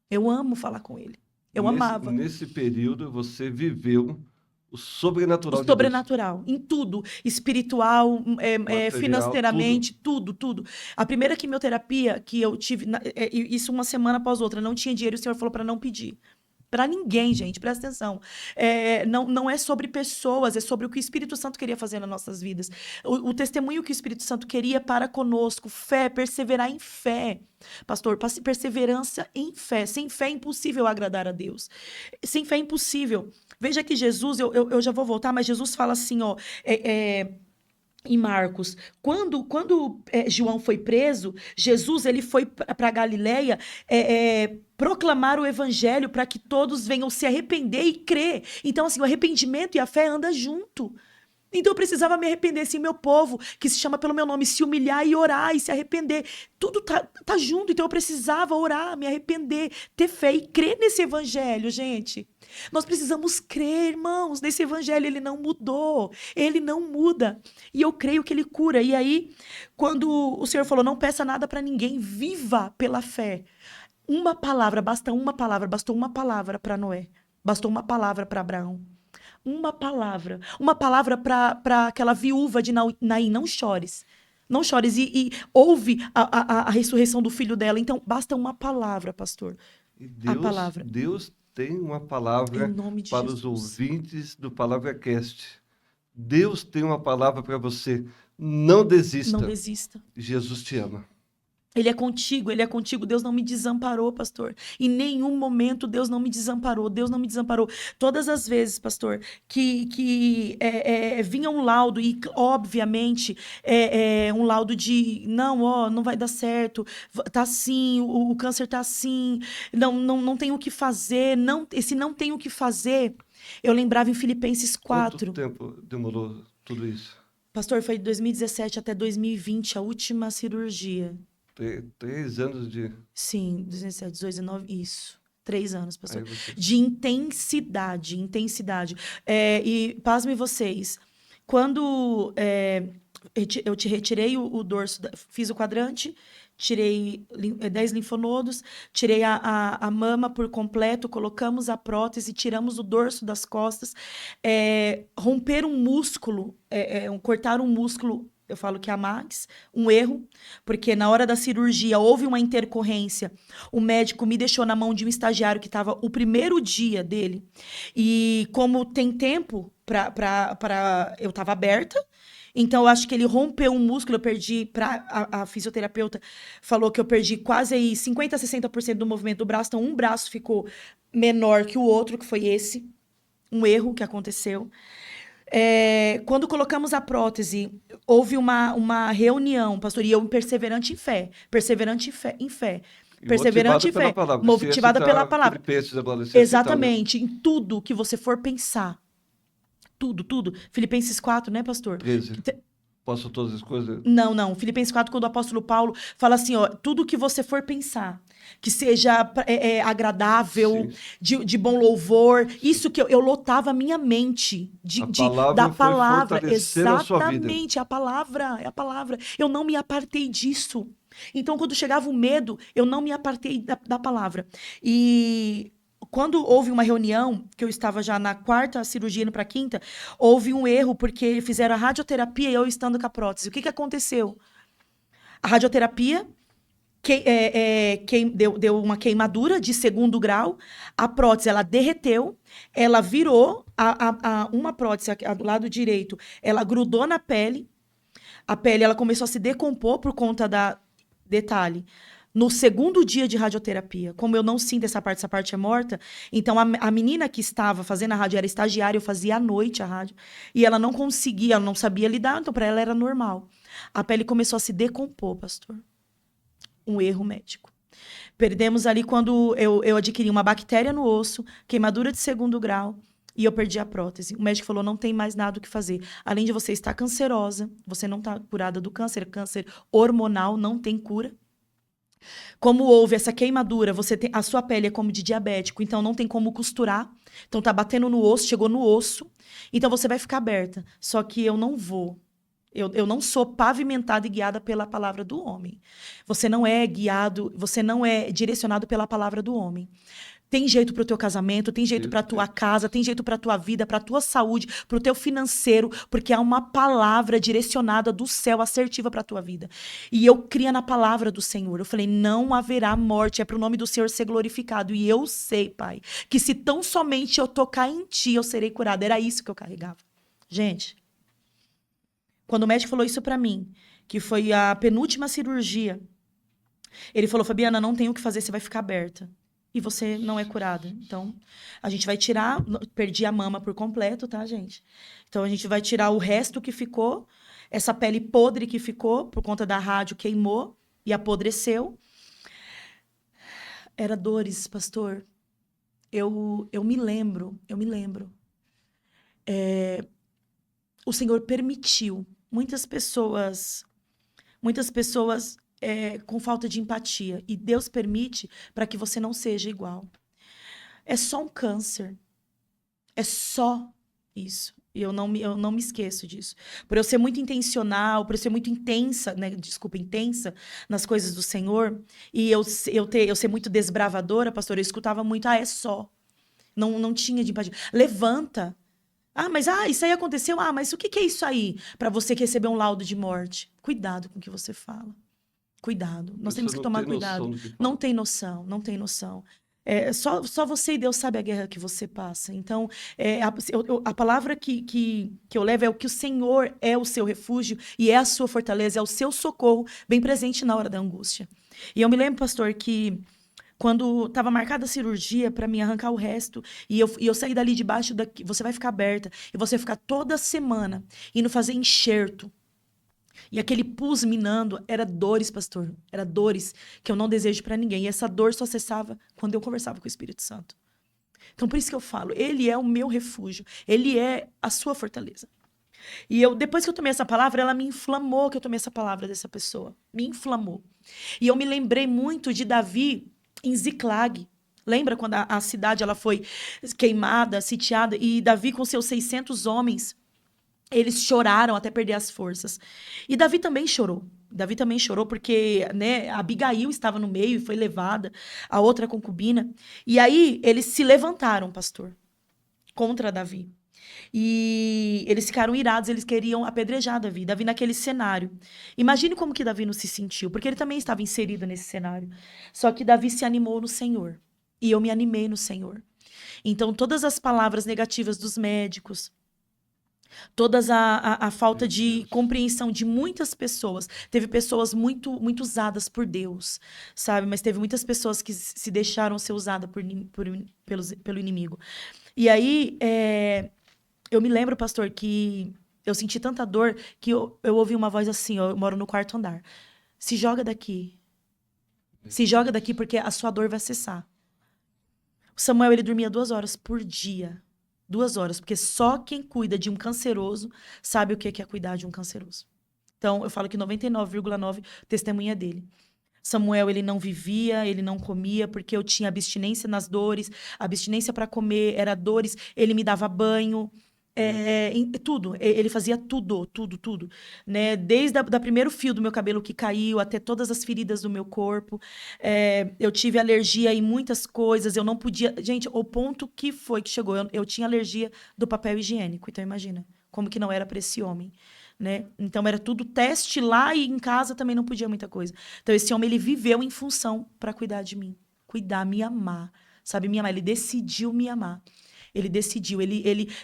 Eu amo falar com ele. Eu amava. Nesse período, você viveu o sobrenatural de Deus. O sobrenatural, em tudo. Espiritual, financeiramente, tudo. A primeira quimioterapia que eu tive, isso uma semana após outra, não tinha dinheiro, o Senhor falou para não pedir. Para ninguém, gente, presta atenção. Não é sobre pessoas, é sobre o que o Espírito Santo queria fazer nas nossas vidas. O testemunho que o Espírito Santo queria para conosco, fé, perseverar em fé. Pastor, perseverança em fé. Sem fé é impossível agradar a Deus. Sem fé é impossível. Veja que Jesus, eu já vou voltar, mas Jesus fala assim, ó, em Marcos, quando João foi preso, Jesus ele foi para Galileia proclamar o evangelho para que todos venham se arrepender e crer. Então, assim, o arrependimento e a fé andam junto. Então eu precisava me arrepender, assim, meu povo, que se chama pelo meu nome, se humilhar e orar e se arrepender. Tudo tá junto, então eu precisava orar, me arrepender, ter fé e crer nesse evangelho, gente. Nós precisamos crer, irmãos, nesse evangelho, ele não mudou, ele não muda. E eu creio que ele cura. E aí, quando o Senhor falou, não peça nada para ninguém, viva pela fé. Bastou uma palavra para Noé, bastou uma palavra para Abraão. Uma palavra para aquela viúva de Naim, não chores. Não chores. E ouve a ressurreição do filho dela. Então, basta uma palavra, pastor. E Deus tem uma palavra para os ouvintes do PalavraCast. Deus tem uma palavra para você. Não desista. Não desista. Jesus te ama. Ele é contigo. Deus não me desamparou, pastor. Em nenhum momento Deus não me desamparou. Todas as vezes, pastor, que vinha um laudo, e obviamente um laudo de não vai dar certo, tá assim, o câncer tá assim, não tem o que fazer, esse não tem o que fazer. Eu lembrava em Filipenses 4. Quanto tempo demorou tudo isso? Pastor, foi de 2017 até 2020, a última cirurgia. 3 anos de... Sim, 17, 18, 19, isso. 3 anos, pastor. De intensidade. E pasmem vocês, quando eu te retirei o dorso, fiz o quadrante, tirei 10 linfonodos, tirei a mama por completo, colocamos a prótese, tiramos o dorso das costas, romper um músculo, cortar um músculo Eu falo que a Max, um erro, porque na hora da cirurgia houve uma intercorrência. O médico me deixou na mão de um estagiário que estava o primeiro dia dele. E como tem tempo eu estava aberta, então eu acho que ele rompeu um músculo, eu perdi, a fisioterapeuta falou que eu perdi quase aí 50 a 60% do movimento do braço, então um braço ficou menor que o outro, que foi esse, um erro que aconteceu. Quando colocamos a prótese, houve uma reunião, pastor, e eu perseverante em fé, perseverante em fé. Perseverante em fé, motivada pela palavra. Exatamente, em tudo que você for pensar. Tudo. Filipenses 4, né, pastor? 13. Posso todas as coisas? Não. Filipenses 4, quando o apóstolo Paulo fala assim, ó, tudo que você for pensar, que seja agradável, de bom louvor, isso que eu lotava a minha mente da palavra. Exatamente, a palavra. Eu não me apartei disso. Então, quando chegava o medo, eu não me apartei da palavra. E quando houve uma reunião, que eu estava já na 4ª cirurgia, indo para a 5ª, houve um erro, porque fizeram a radioterapia e eu estando com a prótese. O que aconteceu? A radioterapia deu uma queimadura de 2º grau, a prótese ela derreteu, ela virou, uma prótese do lado direito, ela grudou na pele, a pele ela começou a se decompor por conta detalhe, no 2º dia de radioterapia, como eu não sinto essa parte é morta, então a menina que estava fazendo a rádio era estagiária, eu fazia à noite a rádio, e ela não conseguia, ela não sabia lidar, então para ela era normal. A pele começou a se decompor, pastor. Um erro médico. Perdemos ali quando eu adquiri uma bactéria no osso, queimadura de 2º grau, e eu perdi a prótese. O médico falou, não tem mais nada o que fazer. Além de você estar cancerosa, você não está curada do câncer hormonal, não tem cura. Como houve essa queimadura, a sua pele é como de diabético, então não tem como costurar. Então tá batendo no osso, chegou no osso. Então você vai ficar aberta. Só que eu não vou. Eu não sou pavimentada e guiada pela palavra do homem. Você não é guiado, você não é direcionado pela palavra do homem. Tem jeito para o teu casamento, tem jeito para a tua casa, tem jeito para a tua vida, para a tua saúde, para o teu financeiro, porque há uma palavra direcionada do céu, assertiva para a tua vida. E eu cria na palavra do Senhor. Eu falei, não haverá morte, é para o nome do Senhor ser glorificado. E eu sei, Pai, que se tão somente eu tocar em Ti, eu serei curada. Era isso que eu carregava. Gente, quando o médico falou isso para mim, que foi a penúltima cirurgia, ele falou, Fabiana, não tem o que fazer, você vai ficar aberta. E você não é curada. Então, a gente vai tirar... Perdi a mama por completo, tá, gente? Então, a gente vai tirar o resto que ficou, essa pele podre que ficou, por conta da rádio, queimou e apodreceu. Era dores, pastor. Eu me lembro. O Senhor permitiu muitas pessoas com falta de empatia. E Deus permite para que você não seja igual. É só um câncer. É só isso. E eu não me esqueço disso. Por eu ser muito intencional, por eu ser muito intensa, né? Desculpa, intensa nas coisas do Senhor, e eu ser muito desbravadora, pastor, eu escutava muito, é só. Não tinha de empatia. Levanta. Mas isso aí aconteceu? Mas o que é isso aí? Para você receber um laudo de morte. Cuidado com o que você fala. Cuidado. Nós temos que tomar cuidado. Não tem noção. Só você e Deus sabe a guerra que você passa. Então, a palavra que eu levo é o que o Senhor é o seu refúgio e é a sua fortaleza, é o seu socorro bem presente na hora da angústia. E eu me lembro, pastor, que quando estava marcada a cirurgia para me arrancar o resto, e eu saí dali debaixo você vai ficar aberta, e você vai ficar toda semana indo fazer enxerto. E aquele pus minando era dores, pastor. Era dores que eu não desejo para ninguém. E essa dor só cessava quando eu conversava com o Espírito Santo. Então, por isso que eu falo, ele é o meu refúgio. Ele é a sua fortaleza. E depois que eu tomei essa palavra, ela me inflamou que eu tomei essa palavra dessa pessoa. Me inflamou. E eu me lembrei muito de Davi em Ziclag. Lembra quando a cidade ela foi queimada, sitiada, e Davi com seus 600 homens... Eles choraram até perder as forças. E Davi também chorou. Porque, né, Abigail estava no meio e foi levada, a outra concubina. E aí eles se levantaram, pastor, contra Davi. E eles ficaram irados, eles queriam apedrejar Davi. Davi naquele cenário. Imagine como que Davi não se sentiu, porque ele também estava inserido nesse cenário. Só que Davi se animou no Senhor. E eu me animei no Senhor. Então, todas as palavras negativas dos médicos, todas a falta de compreensão de muitas pessoas. Teve pessoas muito usadas por Deus, sabe? Mas teve muitas pessoas que se deixaram ser usadas pelo inimigo. E aí, eu me lembro, pastor, que eu senti tanta dor que eu ouvi uma voz assim, eu moro no 4º andar. Se joga daqui. Se joga daqui porque a sua dor vai cessar. O Samuel, ele dormia 2 horas por dia. 2 horas, porque só quem cuida de um canceroso sabe o que é cuidar de um canceroso. Então, eu falo que 99,9% testemunha dele. Samuel, ele não vivia, ele não comia, porque eu tinha abstinência nas dores, abstinência para comer, era dores, ele me dava banho, tudo, ele fazia tudo, né? Desde o primeiro fio do meu cabelo que caiu, até todas as feridas do meu corpo, eu tive alergia em muitas coisas, eu não podia, gente, o ponto que chegou, eu tinha alergia do papel higiênico, então imagina, como que não era para esse homem, né? Então era tudo teste lá e em casa também não podia muita coisa. Então esse homem, ele viveu em função para cuidar de mim, me amar, sabe, me amar, ele decidiu me amar. Ele decidiu,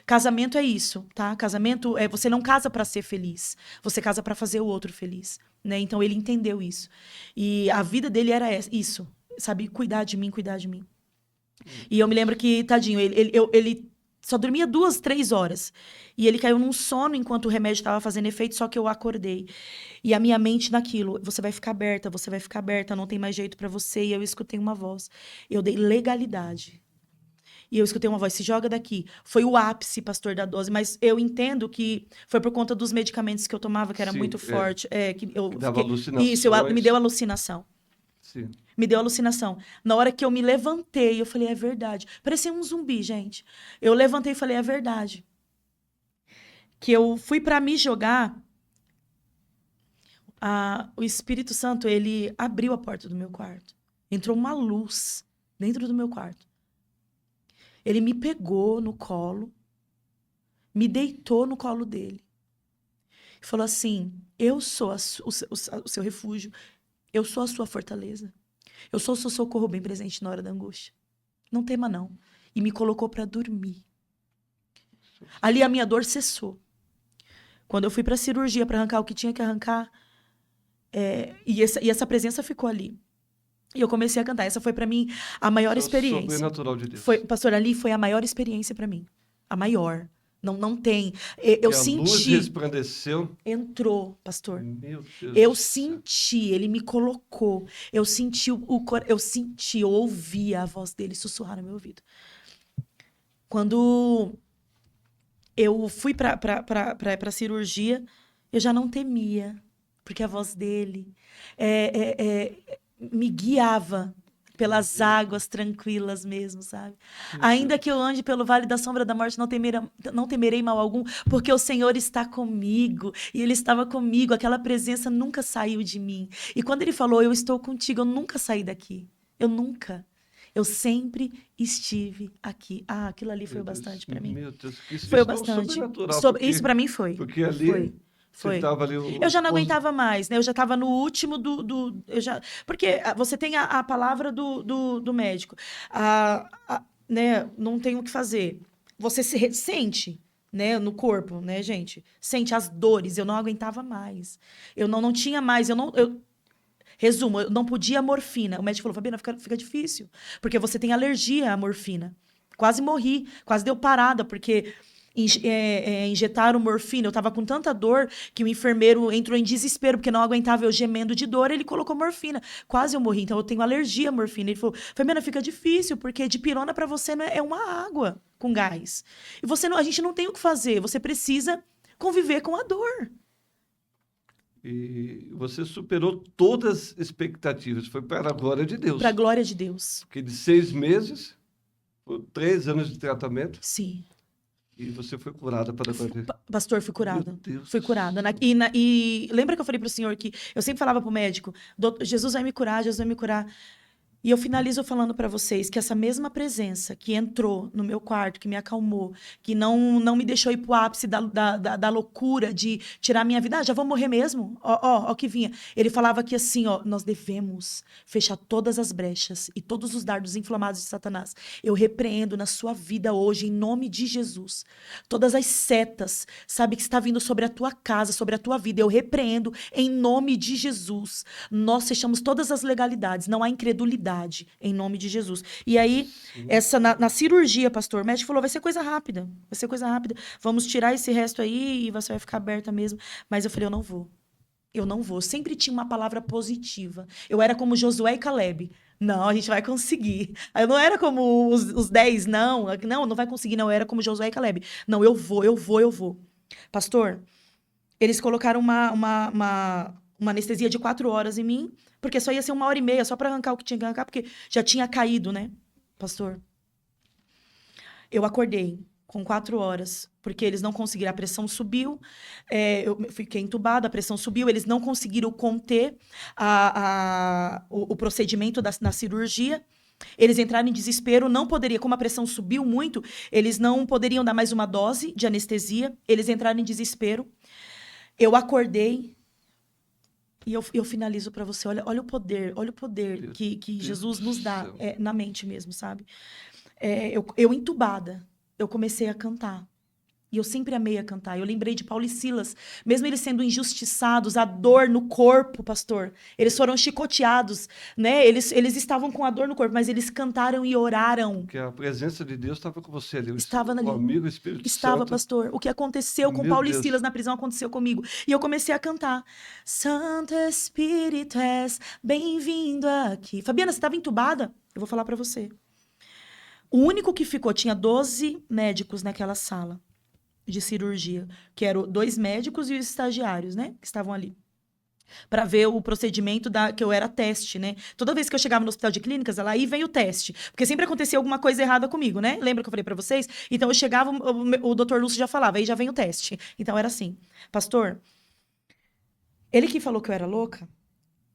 casamento é isso, tá? Casamento você não casa para ser feliz, você casa para fazer o outro feliz, né? Então ele entendeu isso. E a vida dele era isso, sabe? Cuidar de mim. E eu me lembro que, tadinho, ele só dormia 2, 3 horas. E ele caiu num sono enquanto o remédio estava fazendo efeito, só que eu acordei. E a minha mente naquilo, você vai ficar aberta, não tem mais jeito para você. E eu escutei uma voz. Eu dei legalidade. E eu escutei uma voz, se joga daqui. Foi o ápice, pastor, da dose. Mas eu entendo que foi por conta dos medicamentos que eu tomava, que era muito forte. Que dava alucinação. Isso, me deu alucinação. Sim. Me deu alucinação. Na hora que eu me levantei, eu falei, é verdade. Parecia um zumbi, gente. Eu levantei e falei, é verdade. Que eu fui para me jogar, o Espírito Santo, ele abriu a porta do meu quarto. Entrou uma luz dentro do meu quarto. Ele me pegou no colo, me deitou no colo dele. E falou assim, eu sou o seu refúgio, eu sou a sua fortaleza. Eu sou o seu socorro bem presente na hora da angústia. Não tema, não. E me colocou para dormir. Ali a minha dor cessou. Quando eu fui para a cirurgia para arrancar o que tinha que arrancar, e essa presença ficou ali. E eu comecei a cantar. Essa foi para mim a maior experiência. Sobrenatural de Deus. Pastor, ali foi a maior experiência para mim. A maior. Não tem. Eu senti. A luz resplandeceu. Entrou, pastor. Meu Deus. Eu senti, ele me colocou. Eu senti eu ouvia a voz dele sussurrar no meu ouvido. Quando eu fui para a cirurgia, eu já não temia, porque a voz dele me guiava pelas águas tranquilas mesmo, sabe? Ainda que eu ande pelo vale da sombra da morte, não temerei mal algum, porque o Senhor está comigo, e Ele estava comigo, aquela presença nunca saiu de mim. E quando Ele falou, eu estou contigo, eu nunca saí daqui. Eu sempre estive aqui. Aquilo ali foi o bastante para mim. Meu Deus, que foi o bastante. Isso para mim foi. Porque ali... Foi. Ali, eu já não aguentava mais, né? Eu já estava no último porque você tem a palavra do médico. Né? Não tem o que fazer. Você sente, né? No corpo, né, gente? Sente as dores. Eu não aguentava mais. Eu não tinha mais. Resumo, eu não podia morfina. O médico falou, Fabiana, fica difícil. Porque você tem alergia à morfina. Quase morri. Quase deu parada, porque... injetaram morfina, eu estava com tanta dor que o enfermeiro entrou em desespero porque não aguentava eu gemendo de dor, ele colocou morfina, quase eu morri, então eu tenho alergia à morfina. Ele falou, Fabiana, fica difícil, porque dipirona para você é uma água com gás, e a gente não tem o que fazer, você precisa conviver com a dor. E você superou todas as expectativas, foi para a glória de Deus. Para a glória de Deus. Porque de 6 meses, 3 anos de tratamento. Sim. E você foi curada para a Pastor, fui curada. Meu Deus. Fui curada. E lembra que eu falei para o senhor que eu sempre falava para o médico, Jesus vai me curar, Jesus vai me curar. E eu finalizo falando para vocês que essa mesma presença que entrou no meu quarto, que me acalmou, que não me deixou ir pro ápice da loucura de tirar minha vida. Ah, já vou morrer mesmo? Ó, que vinha. Ele falava que assim, ó, nós devemos fechar todas as brechas e todos os dardos inflamados de Satanás. Eu repreendo na sua vida hoje, em nome de Jesus. Todas as setas, sabe, que está vindo sobre a tua casa, sobre a tua vida. Eu repreendo em nome de Jesus. Nós fechamos todas as legalidades, não há incredulidade. Em nome de Jesus. E aí, na cirurgia, pastor, o médico falou, vai ser coisa rápida. Vai ser coisa rápida. Vamos tirar esse resto aí e você vai ficar aberta mesmo. Mas eu falei, eu não vou. Eu não vou. Sempre tinha uma palavra positiva. Eu era como Josué e Caleb. Não, a gente vai conseguir. Eu não era como os 10, não. Não vai conseguir, não. Eu era como Josué e Caleb. Não, eu vou. Pastor, eles colocaram uma anestesia de 4 horas em mim, porque só ia ser 1h30, só para arrancar o que tinha que arrancar, porque já tinha caído, né, pastor? Eu acordei com 4 horas, porque eles não conseguiram, a pressão subiu, eu fiquei entubada, a pressão subiu, eles não conseguiram conter o procedimento na cirurgia. Eles entraram em desespero, não poderia, como a pressão subiu muito, eles não poderiam dar mais uma dose de anestesia, eles entraram em desespero. Eu acordei, e eu finalizo para você, olha o poder que Jesus nos dá na mente mesmo, sabe? Eu entubada, eu comecei a cantar. E eu sempre amei a cantar. Eu lembrei de Paulo e Silas, mesmo eles sendo injustiçados, a dor no corpo, pastor. Eles foram chicoteados, né? Eles estavam com a dor no corpo, mas eles cantaram e oraram. Porque a presença de Deus estava com você ali. Estava ali. O amigo Espírito Estava, Santo. pastor. O que aconteceu com Paulo e Silas na prisão aconteceu comigo. E eu comecei a cantar. Santo Espírito és bem-vindo aqui. Fabiana, você estava entubada? Eu vou falar para você. O único que ficou, tinha 12 médicos naquela sala de cirurgia, que eram 2 médicos e os estagiários, né, que estavam ali, para ver o procedimento que eu era teste, né? Toda vez que eu chegava no hospital de clínicas, aí vem o teste, porque sempre acontecia alguma coisa errada comigo, né? Lembra que eu falei para vocês? Então eu chegava, o doutor Lúcio já falava, aí já vem o teste. Então era assim, pastor, ele que falou que eu era louca,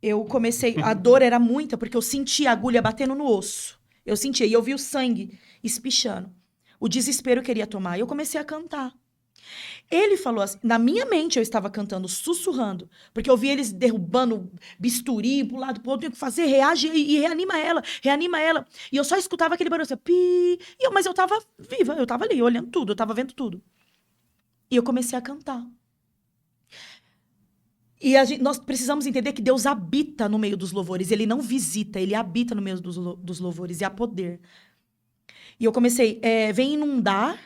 eu comecei, a dor era muita, porque eu sentia a agulha batendo no osso. Eu sentia, e eu vi o sangue espichando. O desespero queria tomar. E eu comecei a cantar. Ele falou assim, na minha mente eu estava cantando, sussurrando, porque eu vi eles derrubando bisturi pro lado, pro outro, tinha que fazer, reage e reanima ela. E eu só escutava aquele barulho assim, pi, mas eu estava viva, eu estava ali, olhando tudo, eu estava vendo tudo. E eu comecei a cantar. E nós precisamos entender que Deus habita no meio dos louvores, ele não visita, ele habita no meio dos louvores, e há poder. E eu comecei, vem inundar,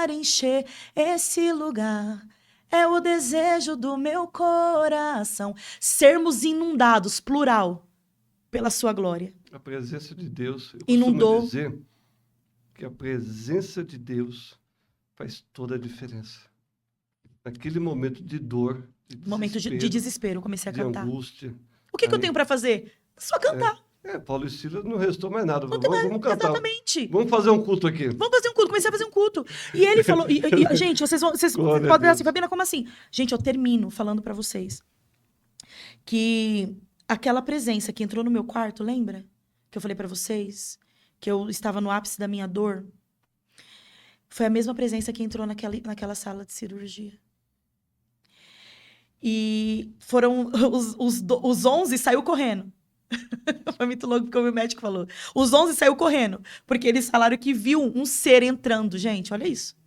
encher esse lugar. É o desejo do meu coração. Sermos inundados, plural, pela sua glória. A presença de Deus, eu inundou. costumo dizer que a presença de Deus faz toda a diferença. Naquele momento de dor, de desespero, eu comecei a cantar. De angústia. O que eu tenho para fazer? Só cantar. Paulo e Silas não restou mais nada. Vamos cantar. Exatamente. Vamos fazer um culto aqui. Comecei a fazer um culto. E ele falou... gente, vocês podem falar assim, Fabiana, como assim? Gente, eu termino falando para vocês que aquela presença que entrou no meu quarto, lembra? Que eu falei para vocês que eu estava no ápice da minha dor. Foi a mesma presença que entrou naquela sala de cirurgia. E foram... Os 11 saiu correndo. Foi muito louco porque o meu médico falou. Os 11 saiu correndo, porque eles falaram que viu um ser entrando. Gente, olha isso.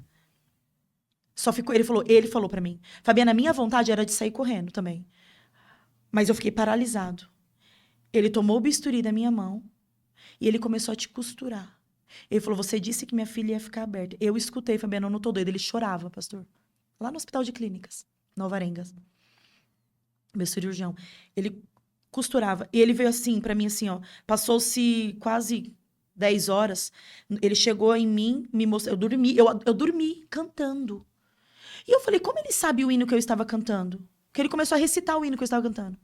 Ele falou pra mim. Fabiana, a minha vontade era de sair correndo também. Mas eu fiquei paralisado. Ele tomou o bisturi da minha mão e ele começou a te costurar. Ele falou, você disse que minha filha ia ficar aberta. Eu escutei, Fabiana, eu não tô doida. Ele chorava, pastor. Lá no Hospital de Clínicas, Nova Arengas. Meu cirurgião. Ele costurava. E ele veio assim, pra mim, assim, ó. Passou-se quase 10 horas. Ele chegou em mim, me mostrou. Eu dormi cantando. E eu falei, como ele sabe o hino que eu estava cantando? Porque ele começou a recitar o hino que eu estava cantando.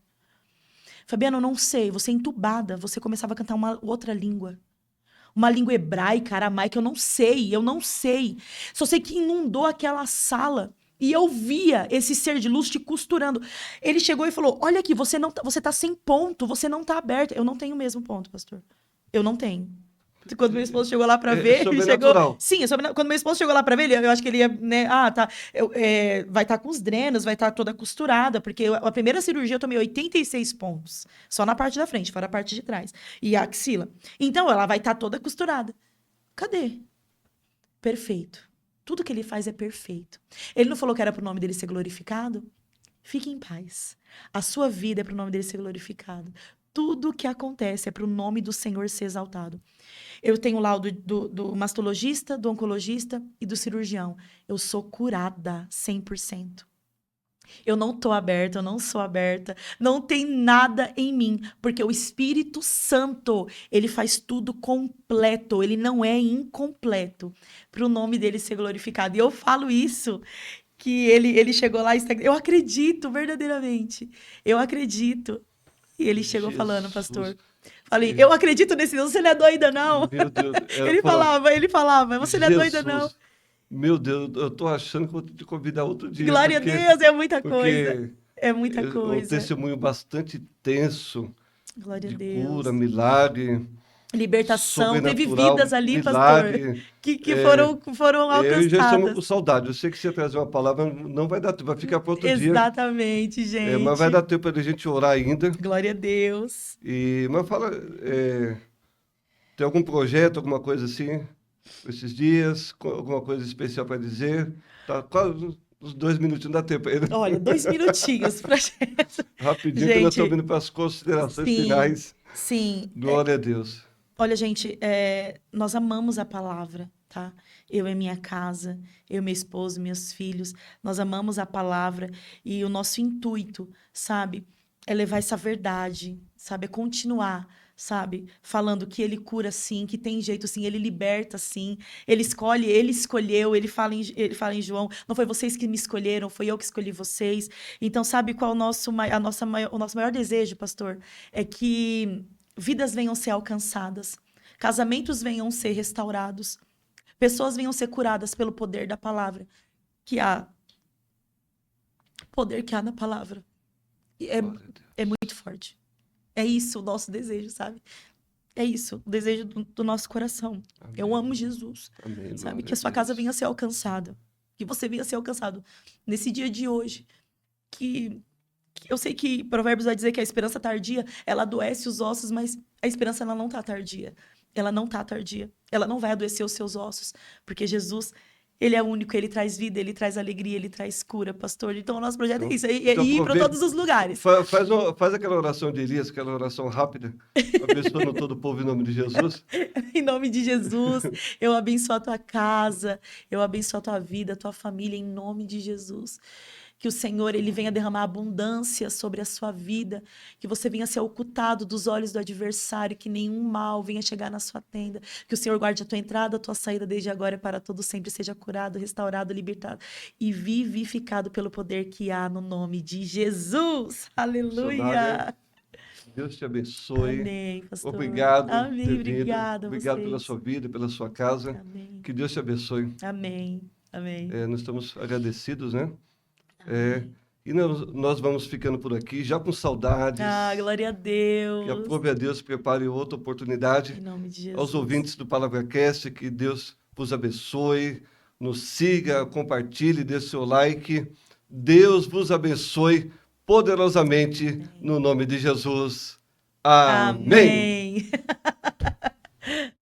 Fabiana, eu não sei. Você entubada, você começava a cantar uma outra língua. Uma língua hebraica, aramaica, eu não sei. Só sei que inundou aquela sala. E eu via esse ser de luz te costurando. Ele chegou e falou, olha aqui, você tá sem ponto, você não tá aberta. Eu não tenho o mesmo ponto, pastor. Eu não tenho. Quando meu esposo chegou lá pra ver, ele chegou... Sim, quando meu esposo chegou lá pra ver, eu acho que ele ia, né? Tá. Vai estar com os drenos, vai estar toda costurada, porque a primeira cirurgia eu tomei 86 pontos. Só na parte da frente, fora a parte de trás. E a axila. Então, ela vai estar toda costurada. Cadê? Perfeito. Tudo que ele faz é perfeito. Ele não falou que era pro nome dele ser glorificado? Fique em paz. A sua vida é pro nome dele ser glorificado. Tudo que acontece é pro nome do Senhor ser exaltado. Eu tenho o laudo do mastologista, do oncologista e do cirurgião. Eu sou curada 100%. Eu não tô aberta, eu não sou aberta. Não tem nada em mim, porque o Espírito Santo, ele faz tudo completo. Ele não é incompleto. Para o nome dele ser glorificado. E eu falo isso, que ele chegou lá, eu acredito verdadeiramente. Eu acredito. E ele chegou falando, pastor... Falei, eu acredito nesse Deus, você não é doida, não. Meu Deus. Ele falava, você não é doida, não. Meu Deus, eu tô achando que vou te convidar outro dia. Glória a Deus, é muita coisa. É muita coisa. Um testemunho bastante tenso. Glória de a Deus. Cura, milagre. Libertação, teve vidas ali, milagre, pastor, que foram alcançadas. Eu já estamos com saudade. Eu sei que você trazer uma palavra, não vai dar tempo, vai ficar para outro dia. Exatamente, gente. Mas vai dar tempo para a gente orar ainda. Glória a Deus. Mas fala, tem algum projeto, alguma coisa assim, esses dias? Alguma coisa especial para dizer? Tá quase uns 2 minutinhos, dá tempo aí. Olha, 2 minutinhos para gente. Rapidinho, que nós estamos vindo para as considerações finais. Sim. Glória a Deus. Olha, gente, nós amamos a palavra, tá? Eu e minha casa, eu, meu esposo, meus filhos, nós amamos a palavra e o nosso intuito, sabe, é levar essa verdade, sabe, é continuar, sabe, falando que ele cura sim, que tem jeito sim, ele liberta sim, ele escolheu, ele fala em João, não foi vocês que me escolheram, foi eu que escolhi vocês. Então, sabe qual o nosso maior desejo, pastor? É que vidas venham ser alcançadas, casamentos venham ser restaurados, pessoas venham ser curadas pelo poder da palavra, poder que há na palavra. É muito forte. É isso o nosso desejo, sabe? É isso, o desejo do nosso coração. Amém. Eu amo Jesus. Amém, sabe? Que a sua casa venha ser alcançada, que você venha ser alcançado nesse dia de hoje, que eu sei que Provérbios vai dizer que a esperança tardia, ela adoece os ossos, mas a esperança ela não tá tardia. Ela não tá tardia. Ela não vai adoecer os seus ossos, porque Jesus, ele é único, ele traz vida, ele traz alegria, ele traz cura, pastor. Então, o nosso projeto é isso, ir para todos os lugares. Faz aquela oração de Elias, aquela oração rápida, abençoando todo o povo em nome de Jesus. Em nome de Jesus, eu abençoo a tua casa, eu abençoo a tua vida, a tua família, em nome de Jesus. Que o Senhor, ele venha derramar abundância sobre a sua vida, que você venha ser ocultado dos olhos do adversário, que nenhum mal venha chegar na sua tenda, que o Senhor guarde a tua entrada, a tua saída desde agora e para todo sempre, seja curado, restaurado, libertado e vivificado pelo poder que há no nome de Jesus. Aleluia! Deus te abençoe. Amém, pastor. Obrigado. Amém, obrigada. Obrigado pela sua vida, pela sua casa. Amém. Que Deus te abençoe. Amém. Amém. Nós estamos agradecidos, né? E nós vamos ficando por aqui, já com saudades. Glória a Deus. Que aprove a Deus, prepare outra oportunidade. Em nome de Jesus. Aos ouvintes do PalavraCast, que Deus vos abençoe, nos siga, compartilhe, dê seu like. Deus vos abençoe poderosamente, no nome de Jesus. Amém. Amém.